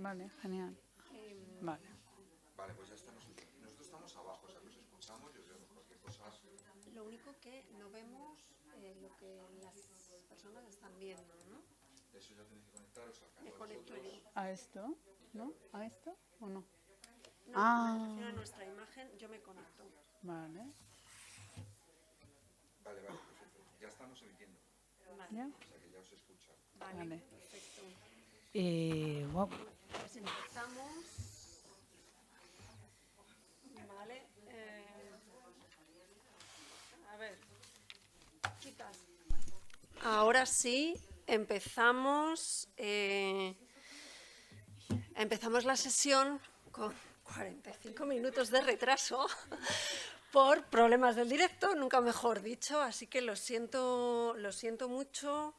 vale, genial. Vale. Vale, pues ya estamos. Nosotros estamos abajo, o sea, que os escuchamos y os vemos cualquier cosa. Lo único que no vemos lo que las personas están viendo, ¿no? Eso ya tenéis que conectaros al Me canal conecto yo. vosotros. ¿A esto? ¿No? ¿A esto o no? No, me refiero a nuestra imagen, yo me conecto. Vale. Vale, vale, perfecto. Ya estamos emitiendo. Vale, ¿Ya? O sea, que ya os escucha. vale, Vale. perfecto. Wow. Pues empezamos. Vale. A ver, chicas. Ahora sí, empezamos. Empezamos la sesión con 45 minutos de retraso por problemas del directo, nunca mejor dicho, así que lo siento mucho.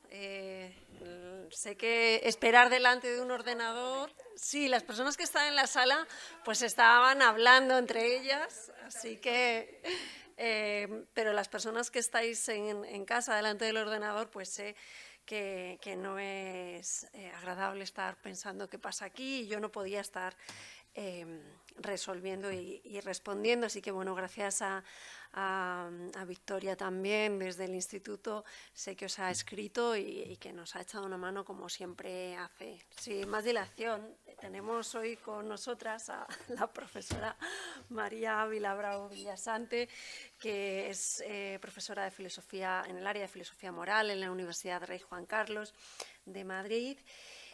Sé que esperar delante de un ordenador, sí, las personas que están en la sala pues estaban hablando entre ellas, así que, pero las personas que estáis en casa delante del ordenador, pues sé que no es agradable estar pensando qué pasa aquí, y yo no podía estar resolviendo y respondiendo, así que bueno, gracias a Victoria también desde el instituto, sé que os ha escrito y que nos ha echado una mano como siempre hace. Sin más dilación, tenemos hoy con nosotras a la profesora María Ávila Bravo Villasante, que es profesora de filosofía en el área de filosofía moral en la Universidad Rey Juan Carlos de Madrid.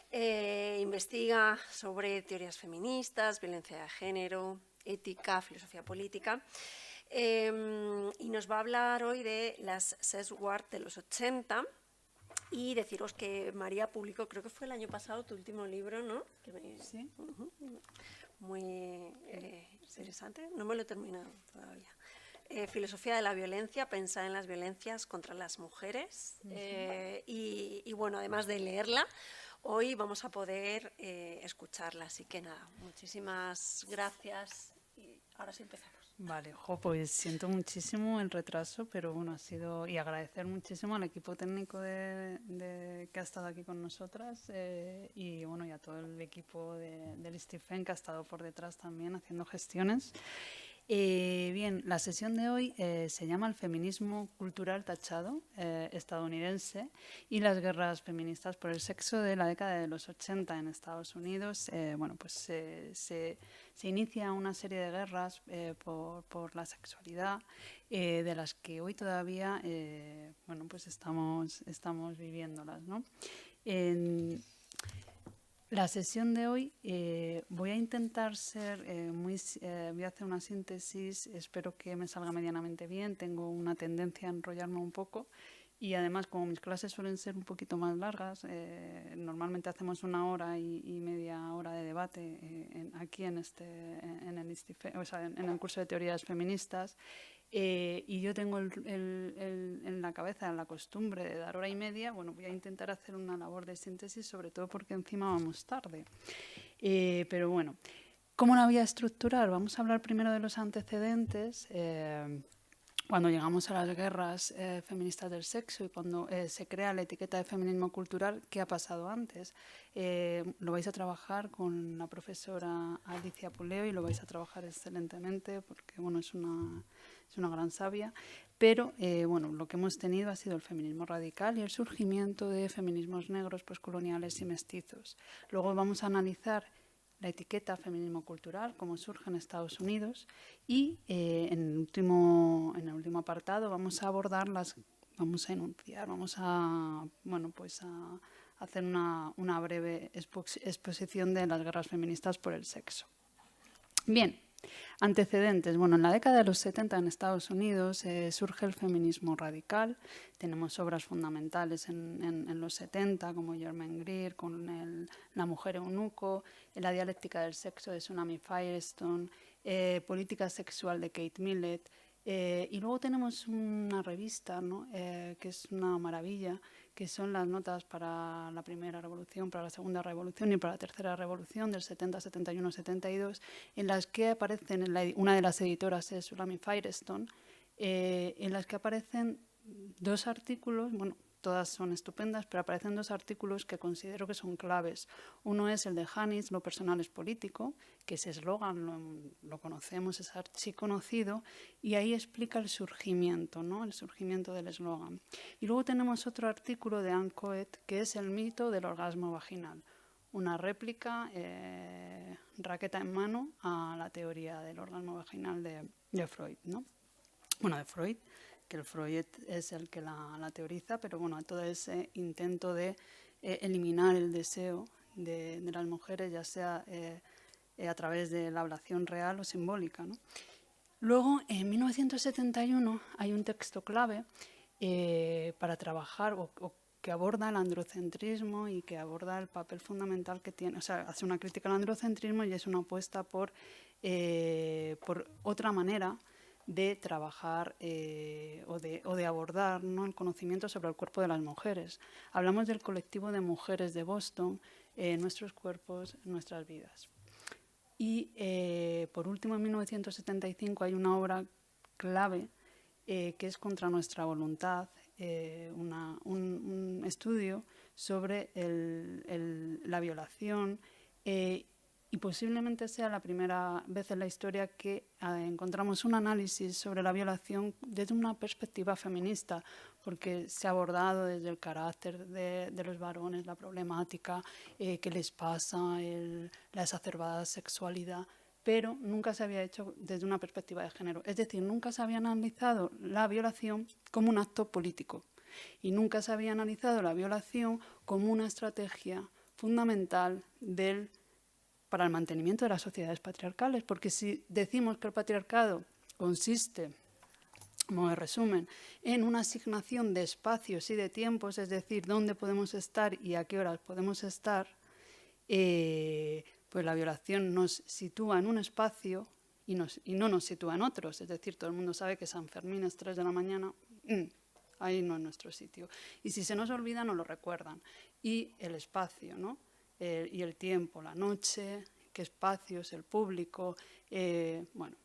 Investiga sobre teorías feministas, violencia de género, ética, filosofía política. Y nos va a hablar hoy de las Sesward de los 80 y deciros que María publicó, creo que fue el año pasado, tu último libro, ¿no? Sí. Muy interesante, no me lo he terminado todavía. Filosofía de la violencia, pensar en las violencias contra las mujeres. Y bueno, además de leerla, hoy vamos a poder escucharla. Así que nada, muchísimas gracias y ahora sí empezamos. Vale, pues siento muchísimo el retraso, pero bueno, ha sido, y agradecer muchísimo al equipo técnico que ha estado aquí con nosotras y bueno, y a todo el equipo del Stephen que ha estado por detrás también haciendo gestiones. Bien, la sesión de hoy se llama El feminismo cultural tachado estadounidense y las guerras feministas por el sexo de la década de los 80 en Estados Unidos. Bueno, pues se inicia una serie de guerras por la sexualidad de las que hoy todavía bueno, pues estamos viviéndolas, ¿no? La sesión de hoy voy a intentar ser voy a hacer una síntesis, espero que me salga medianamente bien, tengo una tendencia a enrollarme un poco y además como mis clases suelen ser un poquito más largas, normalmente hacemos 1 hora y media de debate aquí en el curso de teorías feministas. Y yo tengo en la cabeza la costumbre de dar 1 hora y media. Bueno, voy a intentar hacer una labor de síntesis, sobre todo porque encima vamos tarde. Pero bueno, ¿cómo la voy a estructurar? Vamos a hablar primero de los antecedentes. Cuando llegamos a las guerras feministas del sexo y cuando se crea la etiqueta de feminismo cultural, ¿qué ha pasado antes? Lo vais a trabajar con la profesora Alicia Puleo y lo vais a trabajar excelentemente porque bueno, es una gran sabia, pero bueno, lo que hemos tenido ha sido el feminismo radical y el surgimiento de feminismos negros, postcoloniales y mestizos. Luego vamos a analizar la etiqueta feminismo cultural, cómo surge en Estados Unidos y en el último apartado vamos a abordar vamos a enunciar, vamos a, bueno, pues a hacer una breve exposición de las guerras feministas por el sexo. Bien. Antecedentes. Bueno, en la década de los 70 en Estados Unidos surge el feminismo radical. Tenemos obras fundamentales en los 70, como Germaine Greer, con La mujer eunuco, La dialéctica del sexo de Tsunami Firestone, Política sexual de Kate Millett. Y luego tenemos una revista, ¿no? Que es una maravilla, que son las notas para la primera revolución, para la segunda revolución y para la tercera revolución del 70, 71, 72, en las que aparecen, una de las editoras es Tsunami Firestone, en las que aparecen 2 artículos, bueno, todas son estupendas, pero aparecen 2 artículos que considero que son claves. Uno es el de Janis, lo personal es político, que ese eslogan lo conocemos, es archiconocido, y ahí explica el surgimiento, ¿no? El surgimiento del eslogan. Y luego tenemos otro artículo de Anne Coet, que es el mito del orgasmo vaginal, una réplica, raqueta en mano, a la teoría del orgasmo vaginal de Freud, ¿no? Bueno, de Freud, que el Freud es el que la teoriza, pero bueno, todo ese intento de eliminar el deseo de las mujeres, ya sea a través de la ablación real o simbólica, ¿no? Luego, en 1971, hay un texto clave para trabajar o que aborda el androcentrismo y que aborda el papel fundamental que tiene, o sea, hace una crítica al androcentrismo y es una apuesta por otra manera de trabajar o de abordar, ¿no?, el conocimiento sobre el cuerpo de las mujeres. Hablamos del colectivo de mujeres de Boston, nuestros cuerpos, nuestras vidas. Y por último, en 1975 hay una obra clave que es Contra nuestra voluntad, un estudio sobre la violación y posiblemente sea la primera vez en la historia que encontramos un análisis sobre la violación desde una perspectiva feminista, porque se ha abordado desde el carácter de los varones, la problemática, qué les pasa, la exacerbada sexualidad, pero nunca se había hecho desde una perspectiva de género. Es decir, nunca se había analizado la violación como un acto político y nunca se había analizado la violación como una estrategia fundamental para el mantenimiento de las sociedades patriarcales, porque si decimos que el patriarcado consiste, como resumen, en una asignación de espacios y de tiempos, es decir, dónde podemos estar y a qué horas podemos estar, pues la violación nos sitúa en un espacio y no nos sitúa en otros. Es decir, todo el mundo sabe que San Fermín es 3 de la mañana, ahí no es nuestro sitio. Y si se nos olvida, nos lo recuerdan. Y el espacio, ¿no? Y el tiempo, la noche, qué espacios, el público, bueno,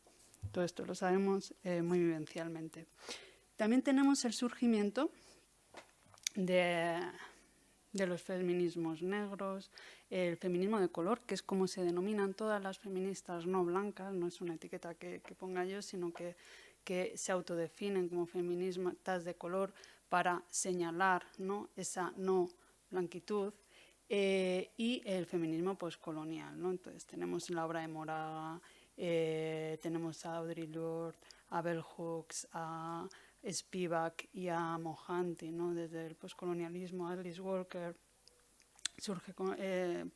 todo esto lo sabemos muy vivencialmente. También tenemos el surgimiento de los feminismos negros, el feminismo de color, que es como se denominan todas las feministas no blancas, no es una etiqueta que ponga yo, sino que se autodefinen como feministas de color para señalar, ¿no?, esa no blanquitud. Y el feminismo postcolonial, ¿no? Entonces tenemos la obra de Moraga, tenemos a Audre Lorde, a Bell Hooks, a Spivak y a Mohanty, ¿no? Desde el postcolonialismo, Alice Walker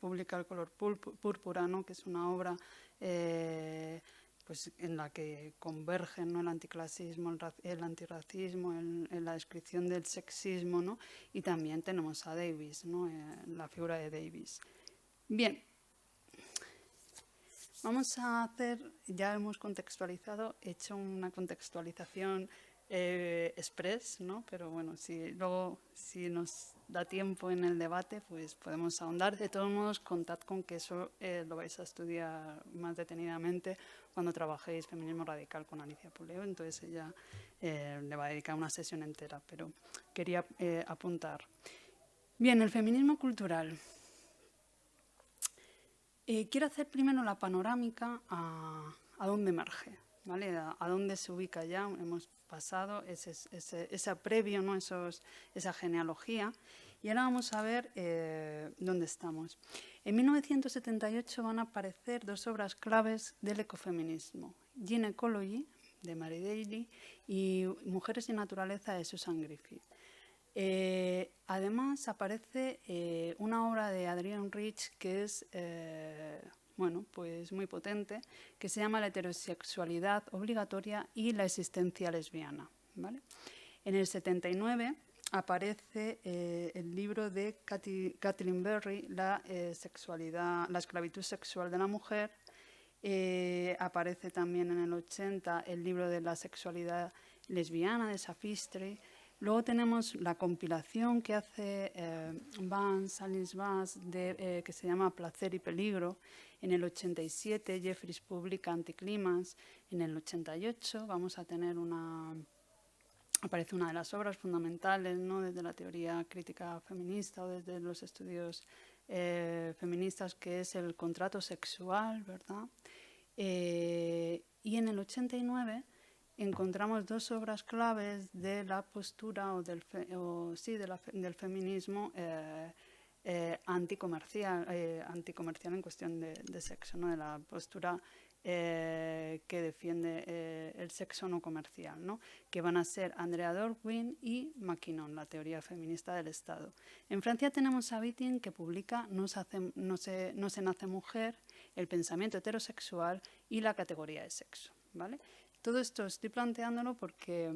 publica El color púrpura, ¿no?, que es una obra pues en la que convergen, ¿no?, el anticlasismo, el antirracismo, la descripción del sexismo, ¿no? Y también tenemos a Davis, ¿no?, la figura de Davis. Bien, vamos a hacer, ya hemos contextualizado, he hecho una contextualización express, ¿no? Pero bueno, si nos da tiempo en el debate, pues podemos ahondar. De todos modos, contad con que eso lo vais a estudiar más detenidamente cuando trabajéis feminismo radical con Alicia Puleo, entonces ella le va a dedicar una sesión entera, pero quería apuntar. Bien, el feminismo cultural. Quiero hacer primero la panorámica a dónde emerge, ¿vale? A dónde se ubica ya. Hemos pasado ese previo, ¿no?, esa genealogía, y ahora vamos a ver dónde estamos. En 1978 van a aparecer 2 obras claves del ecofeminismo, Gynecology, de Mary Daly, y Mujeres y Naturaleza, de Susan Griffith. Además aparece una obra de Adrienne Rich que es bueno, pues muy potente, que se llama La heterosexualidad obligatoria y la existencia lesbiana, ¿vale? En el 79 aparece el libro de Kathleen Berry, la esclavitud sexual de la mujer. Aparece también en el 80 el libro de la sexualidad lesbiana de Sophistry. Luego tenemos la compilación que hace Alice Vance, que se llama Placer y Peligro. En el 87 Jeffries publica Anticlímax. En el 88 vamos a tener una aparece una de las obras fundamentales, ¿no?, desde la teoría crítica feminista o desde los estudios feministas, que es el contrato sexual, ¿verdad? Y en el 89 encontramos dos obras claves de la postura del feminismo anticomercial en cuestión de sexo, ¿no?, de la postura que defiende el sexo no comercial, ¿no?, que van a ser Andrea Dworkin y Mackinnon, la teoría feminista del Estado. En Francia tenemos a Wittin, que publica No se nace mujer, el pensamiento heterosexual y la categoría de sexo, ¿vale? Todo esto estoy planteándolo porque,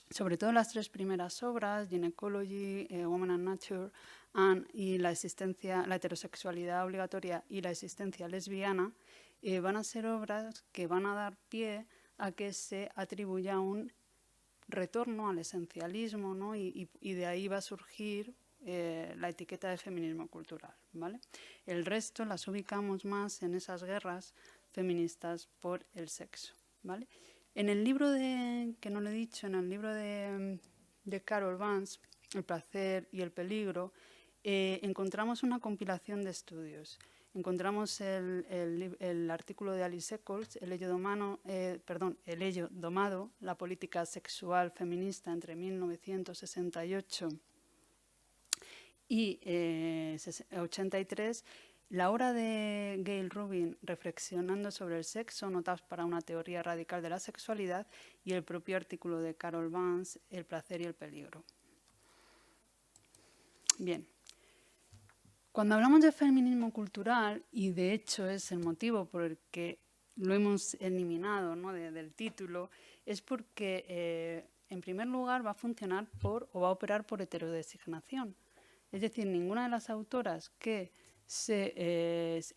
sobre todo las tres primeras obras, Gynecology, Woman and Nature, y la heterosexualidad obligatoria y la existencia lesbiana, van a ser obras que van a dar pie a que se atribuya un retorno al esencialismo, ¿no? y de ahí va a surgir la etiqueta de feminismo cultural, ¿vale? El resto las ubicamos más en esas guerras feministas por el sexo, ¿vale? En el libro que no lo he dicho, en el libro de Carol Vance, El placer y el peligro, encontramos una compilación de estudios. Encontramos el artículo de Alice Eccles, El ello domado, la política sexual feminista entre 1968 y 83, la obra de Gail Rubin, Reflexionando sobre el sexo, notas para una teoría radical de la sexualidad, y el propio artículo de Carol Vance, El placer y el peligro. Bien. Cuando hablamos de feminismo cultural, y de hecho es el motivo por el que lo hemos eliminado, ¿no?, del título, es porque, en primer lugar, va a funcionar o va a operar por heterodesignación. Es decir, ninguna de las autoras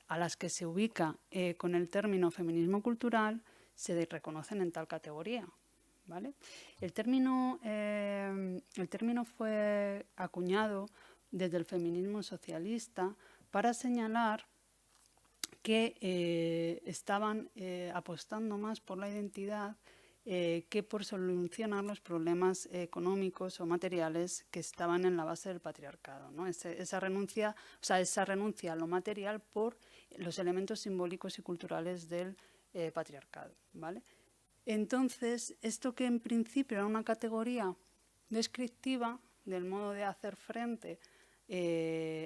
a las que se ubica con el término feminismo cultural se reconocen en tal categoría, ¿vale? El término fue acuñado desde el feminismo socialista para señalar que estaban apostando más por la identidad que por solucionar los problemas económicos o materiales que estaban en la base del patriarcado, ¿no? Esa renuncia a lo material por los elementos simbólicos y culturales del patriarcado, ¿vale? Entonces, esto que en principio era una categoría descriptiva del modo de hacer frente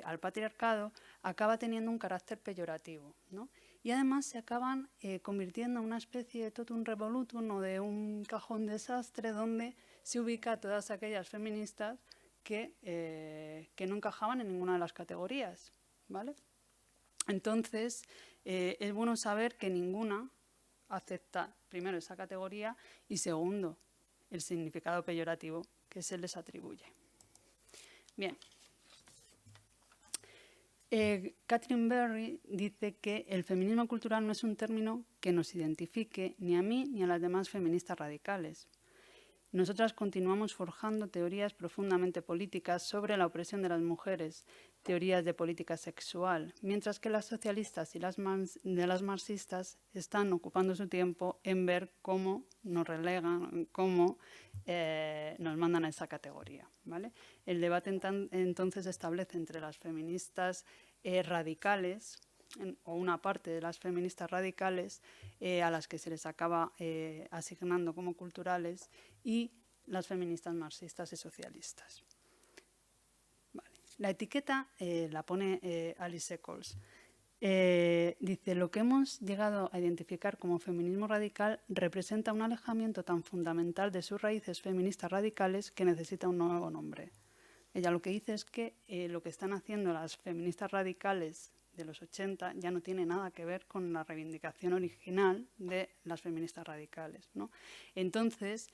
al patriarcado, acaba teniendo un carácter peyorativo, ¿no? Y además se acaban convirtiendo en una especie de totum revolutum o de un cajón desastre donde se ubica a todas aquellas feministas que no encajaban en ninguna de las categorías, ¿vale? Entonces, es bueno saber que ninguna acepta, primero, esa categoría y, segundo, el significado peyorativo que se les atribuye. Bien. Catherine Berry dice que el feminismo cultural no es un término que nos identifique ni a mí ni a las demás feministas radicales. Nosotras continuamos forjando teorías profundamente políticas sobre la opresión de las mujeres, teorías de política sexual, mientras que las socialistas y las marxistas están ocupando su tiempo en ver cómo nos relegan, cómo nos mandan a esa categoría, ¿vale? El debate entonces establece entre las feministas radicales, o una parte de las feministas radicales a las que se les acaba asignando como culturales, y las feministas marxistas y socialistas. Vale. La etiqueta la pone Alice Eccles. Dice, lo que hemos llegado a identificar como feminismo radical representa un alejamiento tan fundamental de sus raíces feministas radicales que necesita un nuevo nombre. Ella lo que dice es que lo que están haciendo las feministas radicales de los 80 ya no tiene nada que ver con la reivindicación original de las feministas radicales, ¿no? Entonces,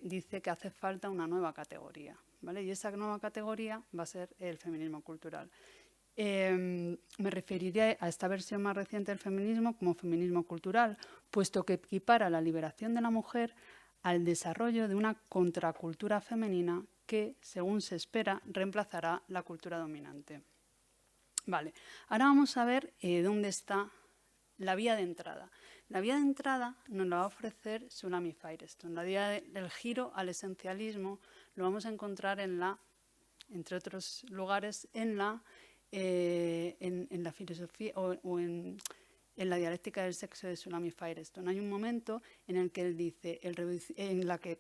dice que hace falta una nueva categoría, ¿vale? Y esa nueva categoría va a ser el feminismo cultural. Me referiré a esta versión más reciente del feminismo como feminismo cultural, puesto que equipara la liberación de la mujer al desarrollo de una contracultura femenina que, según se espera, reemplazará la cultura dominante. Vale, ahora vamos a ver dónde está la vía de entrada. La vía de entrada nos la va a ofrecer Sulami Firestone. La vía del giro al esencialismo lo vamos a encontrar entre otros lugares, en la filosofía o en la dialéctica del sexo de Sulami Firestone. Hay un momento en el que él dice, en la que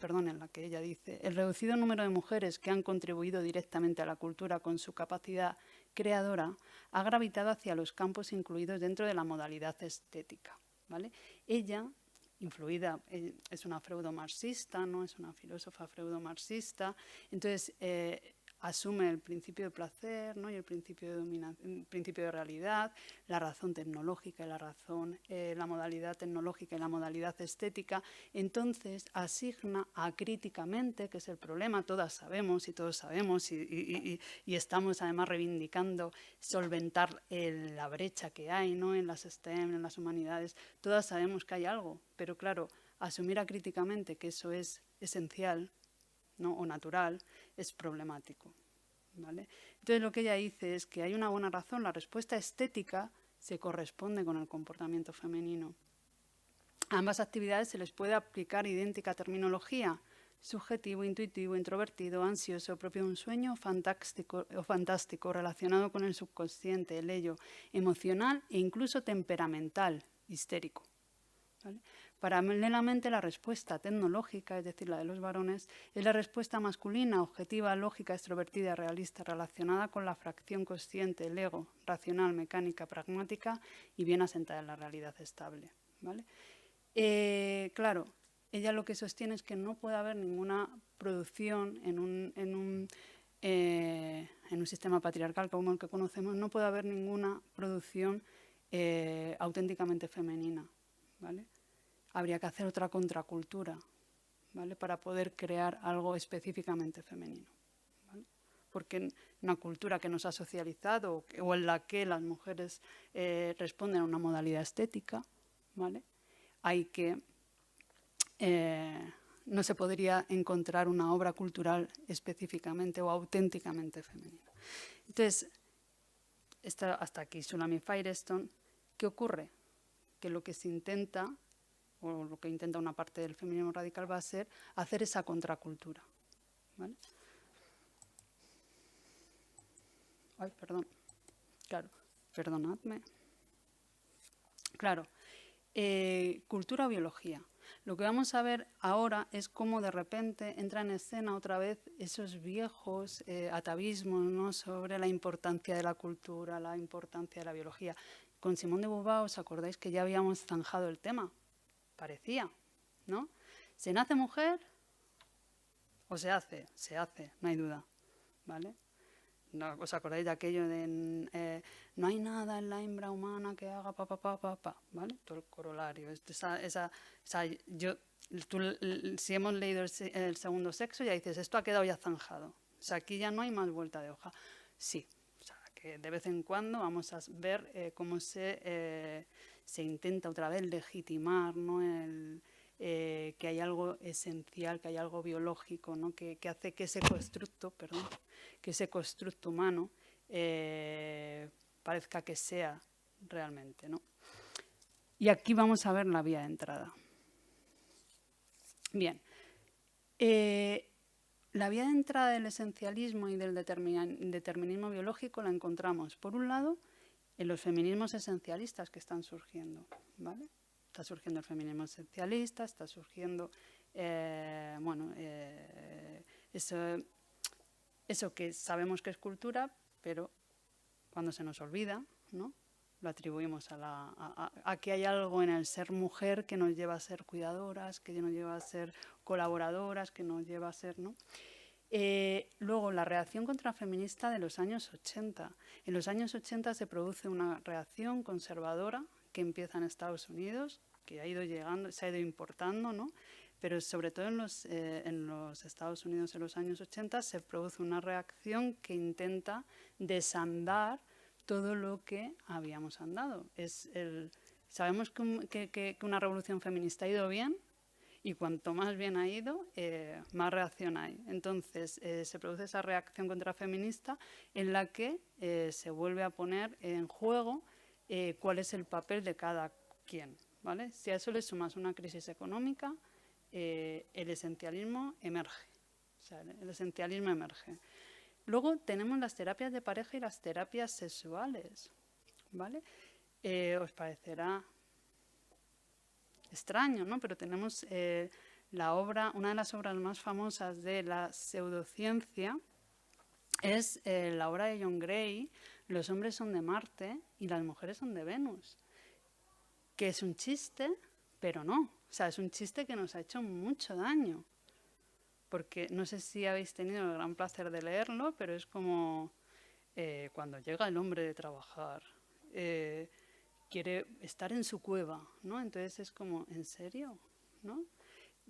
ella dice, el reducido número de mujeres que han contribuido directamente a la cultura con su capacidad creadora ha gravitado hacia los campos incluidos dentro de la modalidad estética, ¿vale? Ella, influida, es una freudomarxista, ¿no? Es una filósofa freudomarxista, entonces asume el principio de placer, ¿no? Y el principio de realidad, la razón tecnológica y la modalidad tecnológica y la modalidad estética. Entonces asigna acríticamente, que es el problema, todas sabemos y estamos además reivindicando solventar la brecha que hay, ¿no? En las STEM, en las humanidades, todas sabemos que hay algo, pero claro, asumir acríticamente que eso es esencial, ¿no? O natural, es problemático, ¿vale? Entonces lo que ella dice es que hay una buena razón, la respuesta estética se corresponde con el comportamiento femenino. A ambas actividades se les puede aplicar idéntica terminología: subjetivo, intuitivo, introvertido, ansioso, propio de un sueño fantástico, relacionado con el subconsciente, el ello, emocional e incluso temperamental, histérico, ¿vale? Paralelamente, la respuesta tecnológica, es decir, la de los varones, es la respuesta masculina, objetiva, lógica, extrovertida, realista, relacionada con la fracción consciente, el ego, racional, mecánica, pragmática y bien asentada en la realidad estable, ¿vale? Claro, ella lo que sostiene es que no puede haber ninguna producción en un sistema patriarcal como el que conocemos, no puede haber ninguna producción auténticamente femenina, ¿vale? Habría que hacer otra contracultura, ¿vale? Para poder crear algo específicamente femenino, ¿vale? Porque en una cultura que nos ha socializado o en la que las mujeres responden a una modalidad estética, ¿vale? No se podría encontrar una obra cultural específicamente o auténticamente femenina. Entonces, hasta aquí Sulami Firestone. ¿Qué ocurre? Que lo que se intenta, o lo que intenta una parte del feminismo radical, va a ser hacer esa contracultura, ¿vale? Ay, perdón. Claro, perdonadme. Claro, cultura o biología. Lo que vamos a ver ahora es cómo de repente entra en escena otra vez esos viejos atavismos, ¿no? Sobre la importancia de la cultura, la importancia de la biología. Con Simone de Beauvoir, ¿os acordáis que ya habíamos zanjado el tema? Parecía, ¿no? ¿Se nace mujer o se hace? Se hace, no hay duda, ¿vale? ¿No os acordáis de aquello de no hay nada en la hembra humana que haga ¿vale? Todo el corolario. Si hemos leído el segundo sexo, ya dices, esto ha quedado ya zanjado. O sea, aquí ya no hay más vuelta de hoja. Sí, o sea, que de vez en cuando vamos a ver cómo se intenta otra vez legitimar, ¿no? Que hay algo esencial, que hay algo biológico, ¿no? que hace que ese constructo humano parezca que sea realmente, ¿no? Y aquí vamos a ver la vía de entrada. Bien, la vía de entrada del esencialismo y del determinismo biológico la encontramos, por un lado, en los feminismos esencialistas que están surgiendo, ¿vale? Está surgiendo el feminismo esencialista, está surgiendo eso que sabemos que es cultura, pero cuando se nos olvida, ¿no? Lo atribuimos a que hay algo en el ser mujer que nos lleva a ser cuidadoras, que nos lleva a ser colaboradoras, que nos lleva a ser, ¿no? Luego, la reacción contrafeminista de los años 80. En los años 80 se produce una reacción conservadora que empieza en Estados Unidos, que ha ido llegando, se ha ido importando, ¿no? Pero sobre todo en los Estados Unidos en los años 80 se produce una reacción que intenta desandar todo lo que habíamos andado. Sabemos que una revolución feminista ha ido bien, y cuanto más bien ha ido, más reacción hay. Entonces, se produce esa reacción contrafeminista en la que se vuelve a poner en juego cuál es el papel de cada quien, ¿vale? Si a eso le sumas una crisis económica, el esencialismo emerge. O sea, el esencialismo emerge. Luego tenemos las terapias de pareja y las terapias sexuales, ¿vale? Os parecerá extraño, ¿no? Pero tenemos una de las obras más famosas de la pseudociencia es la obra de John Gray, Los hombres son de Marte y las mujeres son de Venus, que es un chiste, pero no. O sea, es un chiste que nos ha hecho mucho daño. Porque no sé si habéis tenido el gran placer de leerlo, pero es como cuando llega el hombre de trabajar, quiere estar en su cueva, ¿no? Entonces es como, ¿en serio? ¿No?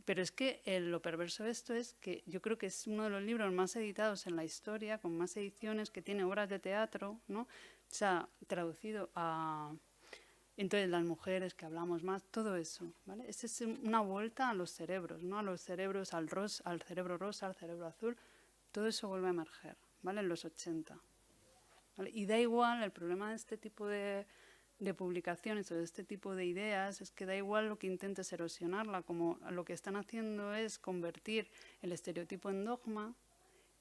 Pero es que lo perverso de esto es que yo creo que es uno de los libros más editados en la historia, con más ediciones, que tiene obras de teatro, ¿no? O sea, traducido a... Entonces, las mujeres que hablamos más, todo eso, ¿vale? Es una vuelta a los cerebros, ¿no? A los cerebros, al cerebro rosa, al cerebro azul, todo eso vuelve a emerger, ¿vale? En los 80. ¿Vale? Y da igual, el problema de este tipo de publicaciones o de este tipo de ideas es que da igual lo que intentes erosionarla, como lo que están haciendo es convertir el estereotipo en dogma.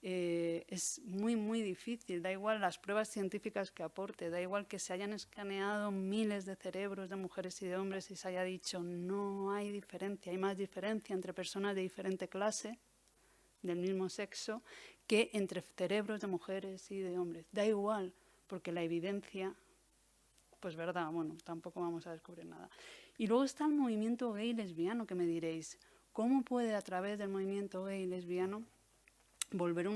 Es muy, muy difícil, da igual las pruebas científicas que aporte, da igual que se hayan escaneado miles de cerebros de mujeres y de hombres y se haya dicho no hay diferencia, hay más diferencia entre personas de diferente clase, del mismo sexo, que entre cerebros de mujeres y de hombres. Da igual, porque la evidencia, pues verdad, bueno, tampoco vamos a descubrir nada. Y luego está el movimiento gay y lesbiano, que me diréis, ¿cómo puede a través del movimiento gay y lesbiano volver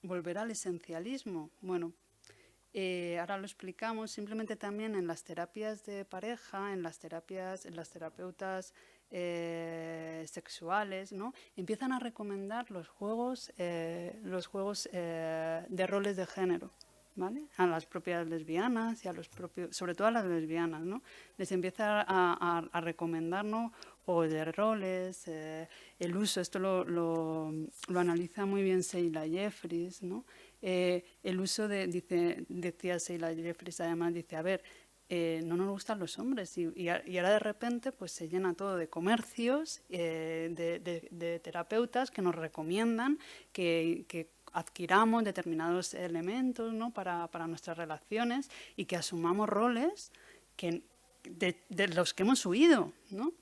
volver al esencialismo? Bueno, ahora lo explicamos. Simplemente también en las terapias de pareja, en las terapeutas sexuales, ¿no? Empiezan a recomendar los juegos de roles de género, ¿vale? A las propias lesbianas y a los propios, sobre todo a las lesbianas, ¿no? Les empieza a recomendar, ¿no? O de roles, el uso, esto lo analiza muy bien Sheila Jeffries, ¿no? El uso decía Sheila Jeffries, además, dice, a ver, no nos gustan los hombres y ahora de repente pues se llena todo de comercios, de terapeutas que nos recomiendan que adquiramos determinados elementos, ¿no? para nuestras relaciones y que asumamos roles de los que hemos huido, ¿no?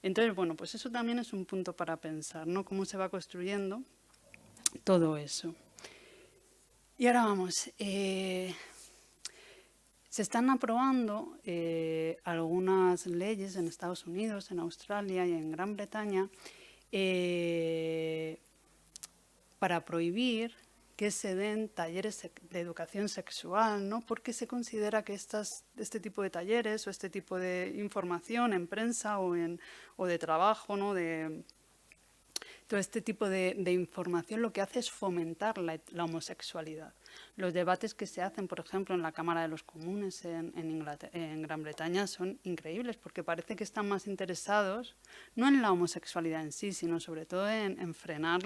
Entonces, bueno, pues eso también es un punto para pensar, ¿no? Cómo se va construyendo todo eso. Y ahora vamos. Se están aprobando algunas leyes en Estados Unidos, en Australia y en Gran Bretaña para prohibir que se den talleres de educación sexual, ¿no? Porque se considera que este tipo de talleres o este tipo de información en prensa o de trabajo, ¿no? Todo este tipo de información lo que hace es fomentar la homosexualidad. Los debates que se hacen, por ejemplo, en la Cámara de los Comunes en Gran Bretaña son increíbles porque parece que están más interesados no en la homosexualidad en sí, sino sobre todo en frenar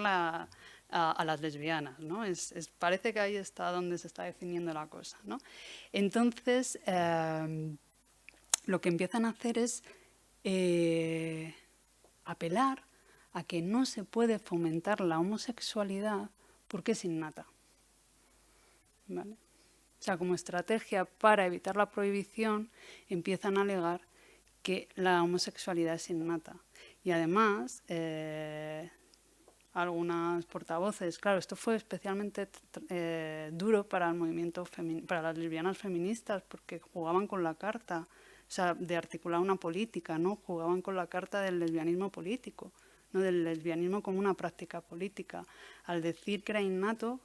a las lesbianas, ¿no? Parece que ahí está donde se está definiendo la cosa, ¿no? Entonces, lo que empiezan a hacer es apelar a que no se puede fomentar la homosexualidad porque es innata, ¿vale? O sea, como estrategia para evitar la prohibición, empiezan a alegar que la homosexualidad es innata. Y además, algunas portavoces, claro, esto fue especialmente duro para el movimiento para las lesbianas feministas, porque jugaban con la carta, o sea, de articular una política, ¿no? Jugaban con la carta del lesbianismo político, ¿no? Del lesbianismo como una práctica política. Al decir que era innato,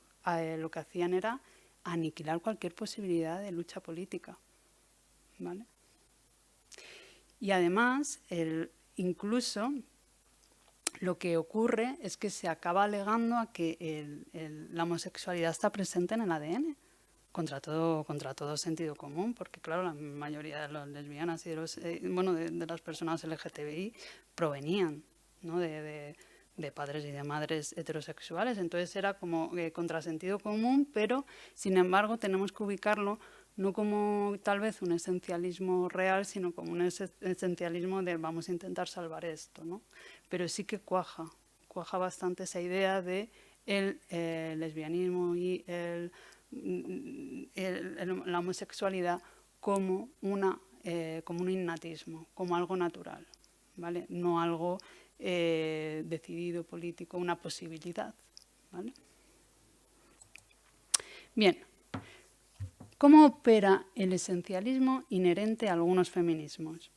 lo que hacían era aniquilar cualquier posibilidad de lucha política, ¿vale? Y además, incluso lo que ocurre es que se acaba alegando a que la homosexualidad está presente en el ADN, contra todo sentido común, porque claro, la mayoría de las lesbianas y de las personas LGTBI provenían, ¿no? de padres y de madres heterosexuales. Entonces era como contrasentido común, pero sin embargo tenemos que ubicarlo no como tal vez un esencialismo real, sino como un esencialismo de vamos a intentar salvar esto, ¿no? Pero sí que cuaja bastante esa idea de el lesbianismo y la homosexualidad como un innatismo, como algo natural, ¿vale? No algo decidido, político, una posibilidad, ¿vale? Bien, ¿cómo opera el esencialismo inherente a algunos feminismos?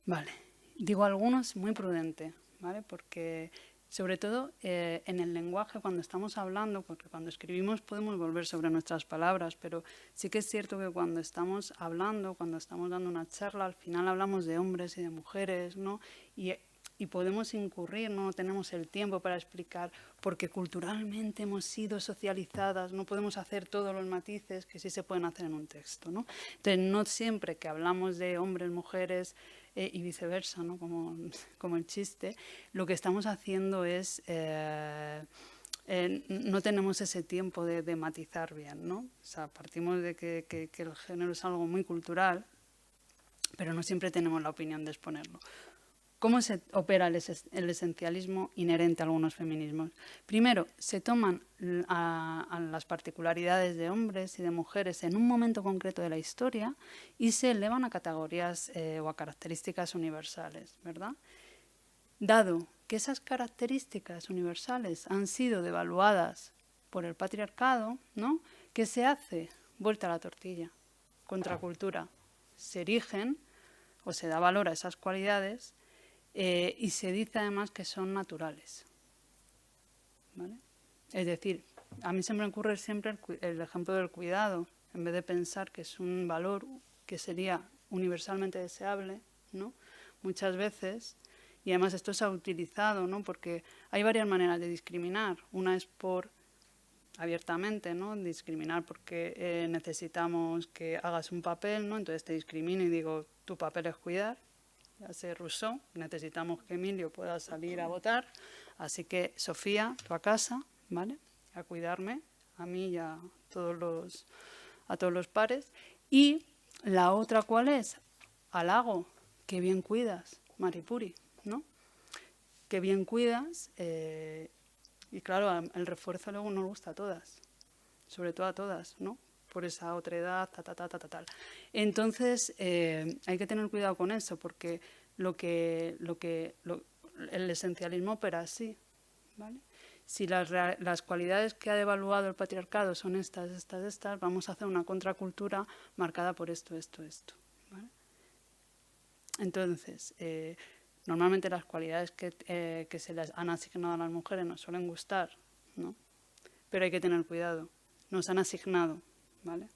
Vale, digo algunos muy prudente, ¿vale? Porque sobre todo en el lenguaje, cuando estamos hablando, porque cuando escribimos podemos volver sobre nuestras palabras, pero sí que es cierto que cuando estamos hablando, cuando estamos dando una charla, al final hablamos de hombres y de mujeres, ¿no? Y podemos incurrir, no tenemos el tiempo para explicar, porque culturalmente hemos sido socializadas, no podemos hacer todos los matices que sí se pueden hacer en un texto, ¿no? Entonces, no siempre que hablamos de hombres, mujeres y viceversa, ¿no? Como el chiste, lo que estamos haciendo es... no tenemos ese tiempo de matizar bien, ¿no? O sea, partimos de que el género es algo muy cultural, pero no siempre tenemos la opinión de exponerlo. ¿Cómo se opera el esencialismo inherente a algunos feminismos? Primero, se toman a las particularidades de hombres y de mujeres en un momento concreto de la historia y se elevan a categorías o a características universales, ¿verdad? Dado que esas características universales han sido devaluadas por el patriarcado, ¿no? ¿Qué se hace? Vuelta a la tortilla, contracultura. Se erigen o se da valor a esas cualidades y se dice además que son naturales, ¿vale? Es decir, a mí se me ocurre siempre el ejemplo del cuidado. En vez de pensar que es un valor que sería universalmente deseable, ¿no? Muchas veces, y además esto se ha utilizado, ¿no? Porque hay varias maneras de discriminar. Una es por abiertamente, ¿no? Discriminar porque necesitamos que hagas un papel, ¿no? Entonces te discrimino y digo, tu papel es cuidar. Ya sé Rousseau, necesitamos que Emilio pueda salir a votar, así que Sofía, tú a casa, ¿vale? A cuidarme, a mí y a todos los pares. Y la otra, ¿cuál es? Halago, que bien cuidas, Maripuri, ¿no? Que bien cuidas, y claro, el refuerzo luego nos gusta a todas, sobre todo a todas, ¿no? Por esa otra edad, tal. Entonces, hay que tener cuidado con eso, porque el esencialismo opera así, ¿vale? Si las cualidades que ha devaluado el patriarcado son estas, vamos a hacer una contracultura marcada por esto, ¿vale? Entonces, normalmente las cualidades que se les han asignado a las mujeres nos suelen gustar, ¿no? Pero hay que tener cuidado. Nos han asignado, ¿vale?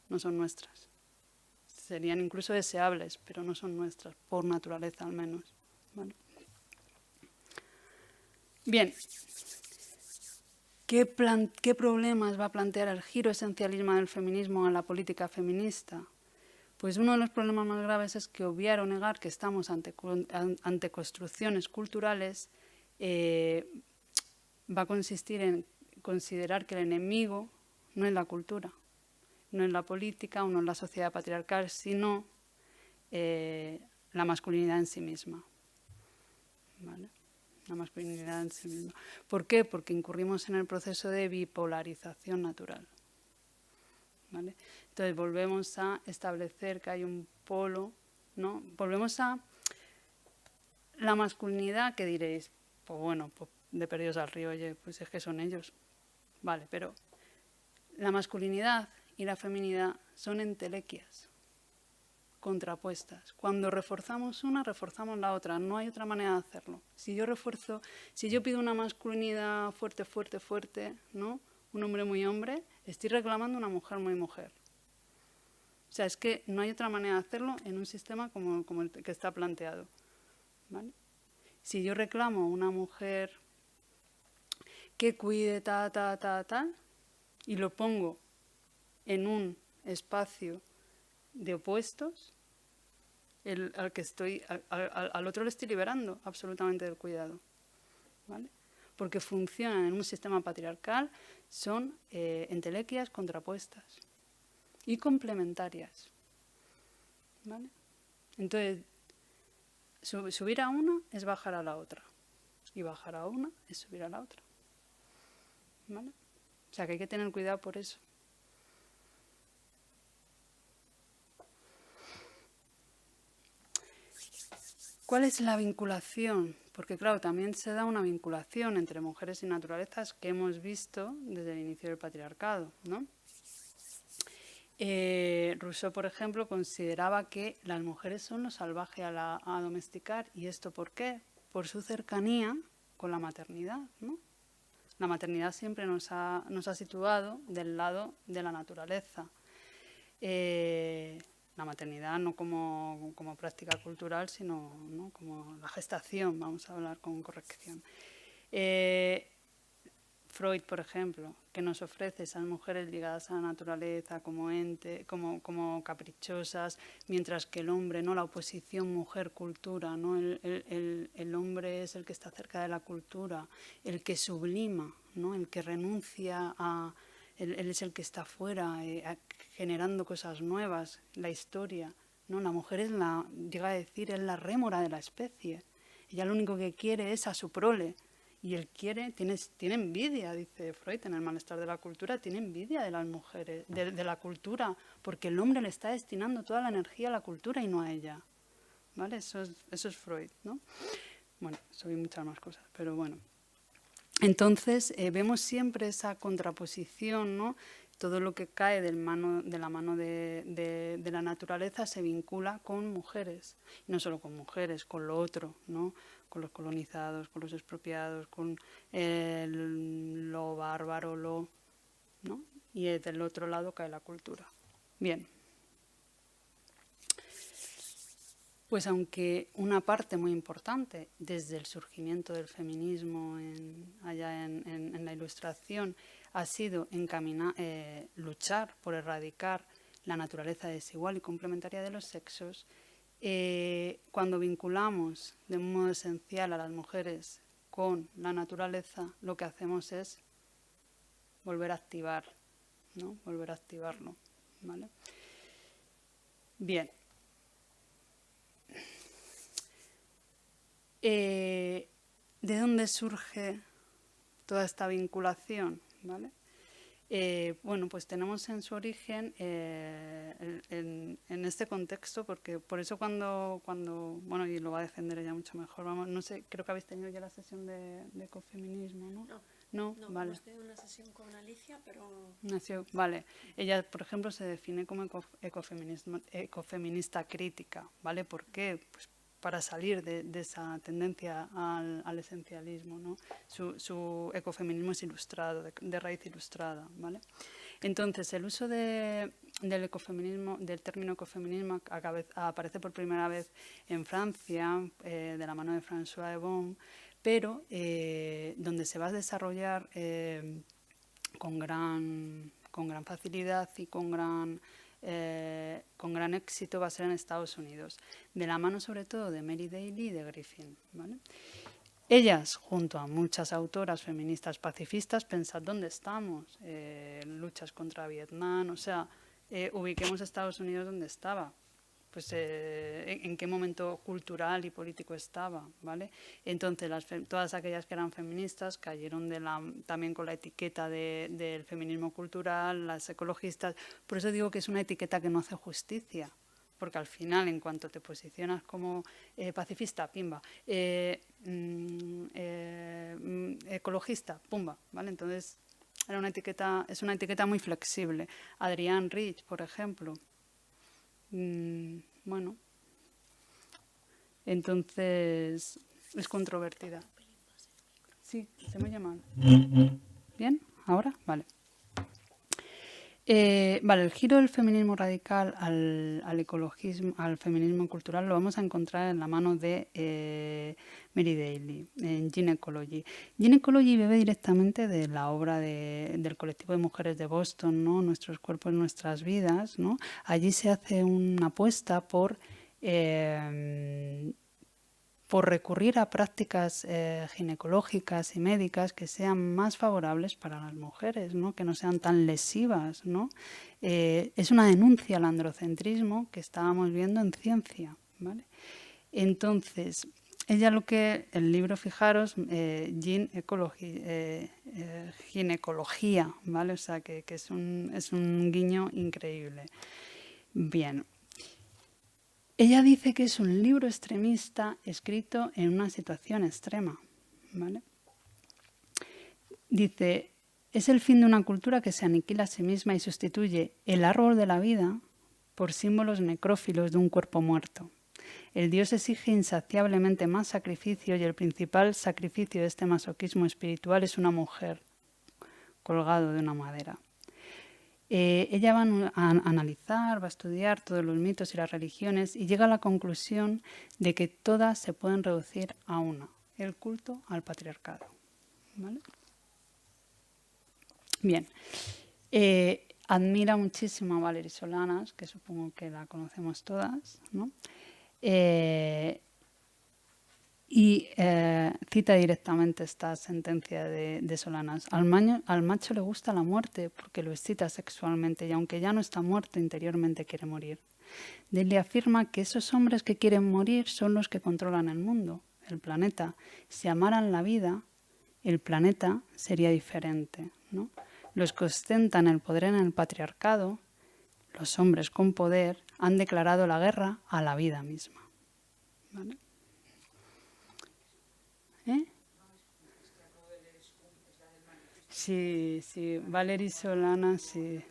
No son nuestras. Serían incluso deseables, pero no son nuestras, por naturaleza al menos, ¿vale? Bien, ¿qué problemas va a plantear el giro esencialismo del feminismo en la política feminista? Pues uno de los problemas más graves es que obviar o negar que estamos ante construcciones culturales va a consistir en considerar que el enemigo no es la cultura, no es la política o no es la sociedad patriarcal, sino la masculinidad en sí misma, ¿vale? La masculinidad en sí misma. ¿Por qué? Porque incurrimos en el proceso de bipolarización natural, ¿vale? Entonces volvemos a establecer que hay un polo, ¿no? Volvemos a la masculinidad, que diréis, pues bueno, pues de perdidos al río, oye, pues es que son ellos, vale, pero la masculinidad y la feminidad son entelequias contrapuestas. Cuando reforzamos una, reforzamos la otra. No hay otra manera de hacerlo. Si yo pido una masculinidad fuerte, ¿no? Un hombre muy hombre, estoy reclamando una mujer muy mujer. O sea, es que no hay otra manera de hacerlo en un sistema como el que está planteado, ¿vale? Si yo reclamo una mujer que cuide tal, y lo pongo en un espacio de opuestos, al otro le estoy liberando absolutamente del cuidado, ¿vale? Porque funcionan en un sistema patriarcal, son entelequias contrapuestas. y complementarias. ¿Vale? Entonces, subir a una es bajar a la otra. Y bajar a una es subir a la otra. ¿Vale? O sea que hay que tener cuidado por eso. ¿Cuál es la vinculación? Porque claro, también se da una vinculación entre mujeres y naturalezas que hemos visto desde el inicio del patriarcado, ¿no? Rousseau, por ejemplo, consideraba que las mujeres son lo salvaje a domesticar. ¿Y esto por qué? Por su cercanía con la maternidad, ¿no? La maternidad siempre nos ha situado del lado de la naturaleza. La maternidad no como práctica cultural, sino, ¿no?, como la gestación, vamos a hablar con corrección. Freud, por ejemplo, que nos ofrece esas mujeres ligadas a la naturaleza como ente, como caprichosas, mientras que el hombre, ¿no?, la oposición mujer-cultura, ¿no? El hombre es el que está cerca de la cultura, el que sublima, ¿no?, el que renuncia a... Él es el que está fuera, generando cosas nuevas, la historia, ¿no? La mujer es llega a decir, es la rémora de la especie. Ella lo único que quiere es a su prole. Y él tiene envidia, dice Freud en El malestar de la cultura, tiene envidia de las mujeres, de la cultura, porque el hombre le está destinando toda la energía a la cultura y no a ella. ¿Vale? Eso es Freud, ¿no? Bueno, eso y muchas más cosas, pero bueno. Entonces, vemos siempre esa contraposición, ¿no? Todo lo que cae de la mano de la naturaleza se vincula con mujeres. Y no solo con mujeres, con lo otro, ¿no? Con los colonizados, con los expropiados, con lo bárbaro, ¿no? Y del otro lado cae la cultura. Bien. Pues aunque una parte muy importante desde el surgimiento del feminismo allá en la Ilustración ha sido luchar por erradicar la naturaleza desigual y complementaria de los sexos, cuando vinculamos de un modo esencial a las mujeres con la naturaleza, lo que hacemos es volver a activar, ¿no? Volver a activarlo, ¿vale? Bien. ¿De dónde surge toda esta vinculación? ¿Vale? Bueno, pues tenemos en su origen en este contexto, porque por eso cuando bueno, y lo va a defender ella mucho mejor, vamos, no sé, creo que habéis tenido ya la sesión de ecofeminismo, ¿no? No, vale. Hemos tenido una sesión con Alicia, pero... Vale. Ella, por ejemplo, se define como ecofeminista crítica, ¿vale? ¿Por qué? Pues para salir de esa tendencia al esencialismo, ¿no? Su ecofeminismo es ilustrado, de raíz ilustrada, ¿vale? Entonces, el uso del ecofeminismo, del término ecofeminismo, aparece por primera vez en Francia, de la mano de François Hebon, pero donde se va a desarrollar con gran facilidad y con gran éxito va a ser en Estados Unidos, de la mano sobre todo de Mary Daly y de Griffin, ¿vale? Ellas, junto a muchas autoras feministas pacifistas, pensad dónde estamos, luchas contra Vietnam, o sea, ubiquemos Estados Unidos donde estaba, pues en qué momento cultural y político estaba, ¿vale? Entonces, todas aquellas que eran feministas cayeron también con la etiqueta del feminismo cultural, las ecologistas. Por eso digo que es una etiqueta que no hace justicia, porque al final, en cuanto te posicionas como pacifista, pimba, ecologista, pumba, ¿vale? Entonces, es una etiqueta muy flexible. Adrienne Rich, por ejemplo, bueno, entonces es controvertida. Sí, se me oye mal. ¿Bien? ¿Ahora? Vale. Vale, el giro del feminismo radical al ecologismo, al feminismo cultural, lo vamos a encontrar en la mano de Mary Daly, en Gynecology. Gynecology bebe directamente de la obra del colectivo de mujeres de Boston, ¿no? Nuestros cuerpos, nuestras vidas, ¿no? Allí se hace una apuesta por por recurrir a prácticas ginecológicas y médicas que sean más favorables para las mujeres, ¿no? Que no sean tan lesivas, ¿no? Es una denuncia al androcentrismo que estábamos viendo en ciencia, ¿vale? Entonces, ella el libro, fijaros, ginecología, ¿vale? O sea, que es un guiño increíble. Bien. Ella dice que es un libro extremista escrito en una situación extrema, ¿vale? Dice, es el fin de una cultura que se aniquila a sí misma y sustituye el árbol de la vida por símbolos necrófilos de un cuerpo muerto. El Dios exige insaciablemente más sacrificio y el principal sacrificio de este masoquismo espiritual es una mujer colgado de una madera. Ella va a analizar, va a estudiar todos los mitos y las religiones y llega a la conclusión de que todas se pueden reducir a una, el culto al patriarcado, ¿vale? Bien, admira muchísimo a Valerie Solanas, que supongo que la conocemos todas, ¿no? Y cita directamente esta sentencia de Solanas. Al macho le gusta la muerte porque lo excita sexualmente y aunque ya no está muerto, interiormente quiere morir. Dele afirma que esos hombres que quieren morir son los que controlan el mundo, el planeta. Si amaran la vida, el planeta sería diferente, ¿no? Los que ostentan el poder en el patriarcado, los hombres con poder, han declarado la guerra a la vida misma, ¿vale? Sí, Valerie Solanas, sí.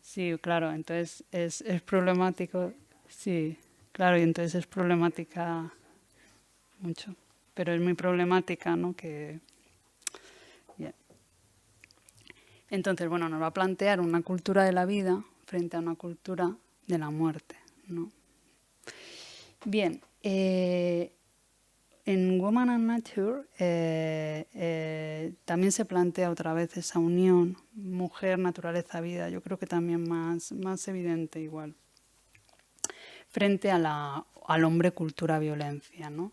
Sí, claro, entonces es problemático, sí, claro, y entonces es problemática mucho, pero es muy problemática, ¿no? Bien. Entonces, bueno, nos va a plantear una cultura de la vida frente a una cultura de la muerte, ¿no? Bien, en Woman and Nature también se plantea otra vez esa unión mujer, naturaleza, vida. Yo creo que también más evidente igual. Frente al hombre, cultura, violencia, ¿no?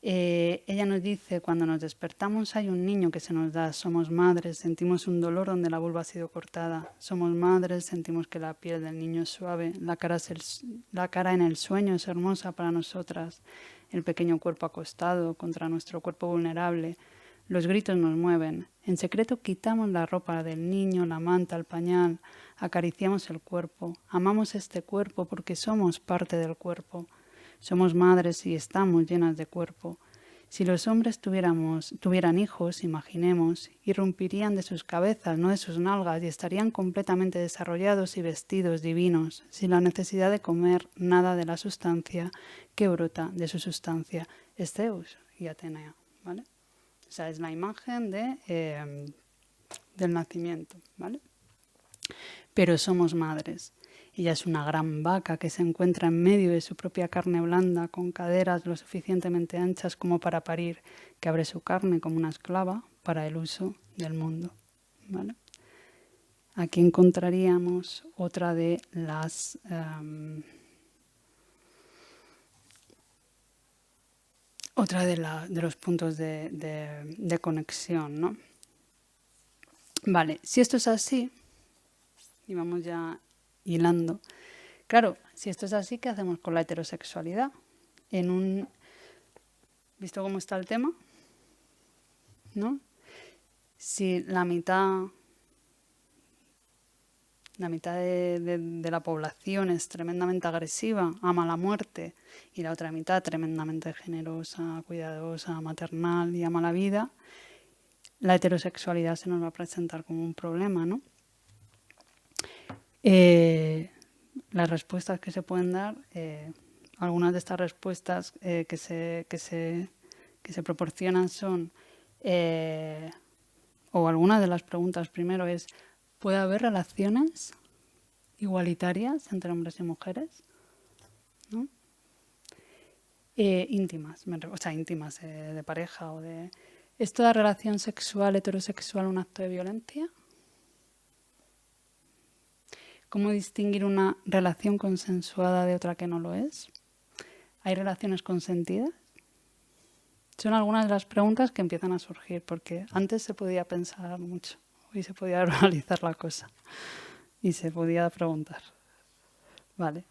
Ella nos dice, cuando nos despertamos hay un niño que se nos da, somos madres, sentimos un dolor donde la vulva ha sido cortada, somos madres, sentimos que la piel del niño es suave, la cara en el sueño es hermosa para nosotras, el pequeño cuerpo acostado contra nuestro cuerpo vulnerable, los gritos nos mueven, en secreto quitamos la ropa del niño, la manta, el pañal, acariciamos el cuerpo, amamos este cuerpo porque somos parte del cuerpo. Somos madres y estamos llenas de cuerpo. Si los hombres tuvieran hijos, imaginemos, irrumpirían de sus cabezas, no de sus nalgas, y estarían completamente desarrollados y vestidos divinos, sin la necesidad de comer nada de la sustancia que brota de su sustancia. Es Zeus y Atenea, ¿vale? O sea, es la imagen del nacimiento, ¿vale? Pero somos madres. Ella es una gran vaca que se encuentra en medio de su propia carne blanda, con caderas lo suficientemente anchas como para parir, que abre su carne como una esclava para el uso del mundo, ¿vale? Aquí encontraríamos otra de las de los puntos de conexión, ¿no? Vale, si esto es así, y vamos ya hilando. Claro, si esto es así, ¿qué hacemos con la heterosexualidad? ¿Visto cómo está el tema? ¿No? Si la mitad de la población es tremendamente agresiva, ama la muerte, y la otra mitad tremendamente generosa, cuidadosa, maternal y ama la vida, la heterosexualidad se nos va a presentar como un problema, ¿no? Las respuestas que se pueden dar, algunas de estas respuestas que se proporcionan son, o algunas de las preguntas primero es, ¿puede haber relaciones igualitarias entre hombres y mujeres? ¿No? Íntimas, o sea, íntimas de pareja o de... ¿Es toda relación sexual heterosexual un acto de violencia? ¿Cómo distinguir una relación consensuada de otra que no lo es? ¿Hay relaciones consentidas? Son algunas de las preguntas que empiezan a surgir, porque antes se podía pensar mucho y se podía analizar la cosa y se podía preguntar. Vale.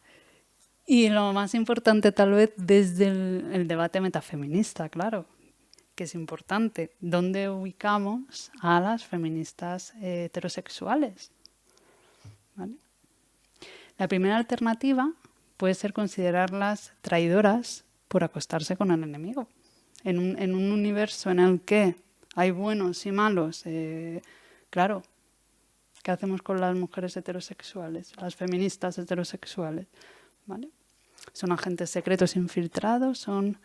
Y lo más importante tal vez desde el debate metafeminista, claro, que es importante. ¿Dónde ubicamos a las feministas heterosexuales? ¿Vale? La primera alternativa puede ser considerarlas traidoras por acostarse con el enemigo. En un universo en el que hay buenos y malos, claro, ¿qué hacemos con las mujeres heterosexuales, las feministas heterosexuales? ¿Vale? Son agentes secretos infiltrados, son...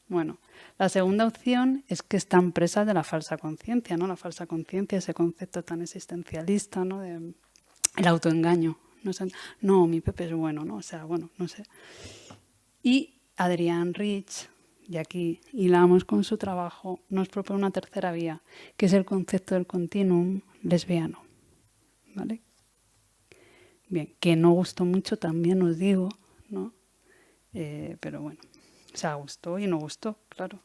Bueno, la segunda opción es que están presas de la falsa conciencia, ¿no? La falsa conciencia, ese concepto tan existencialista, ¿no? De el autoengaño. No, mi Pepe es bueno, ¿no? O sea, bueno, no sé. Y Adrienne Rich, y aquí hilamos con su trabajo, nos propone una tercera vía, que es el concepto del continuum lesbiano. ¿Vale? Bien, que no gustó mucho también os digo, ¿no? Pero bueno, o sea, gustó y no gustó, claro.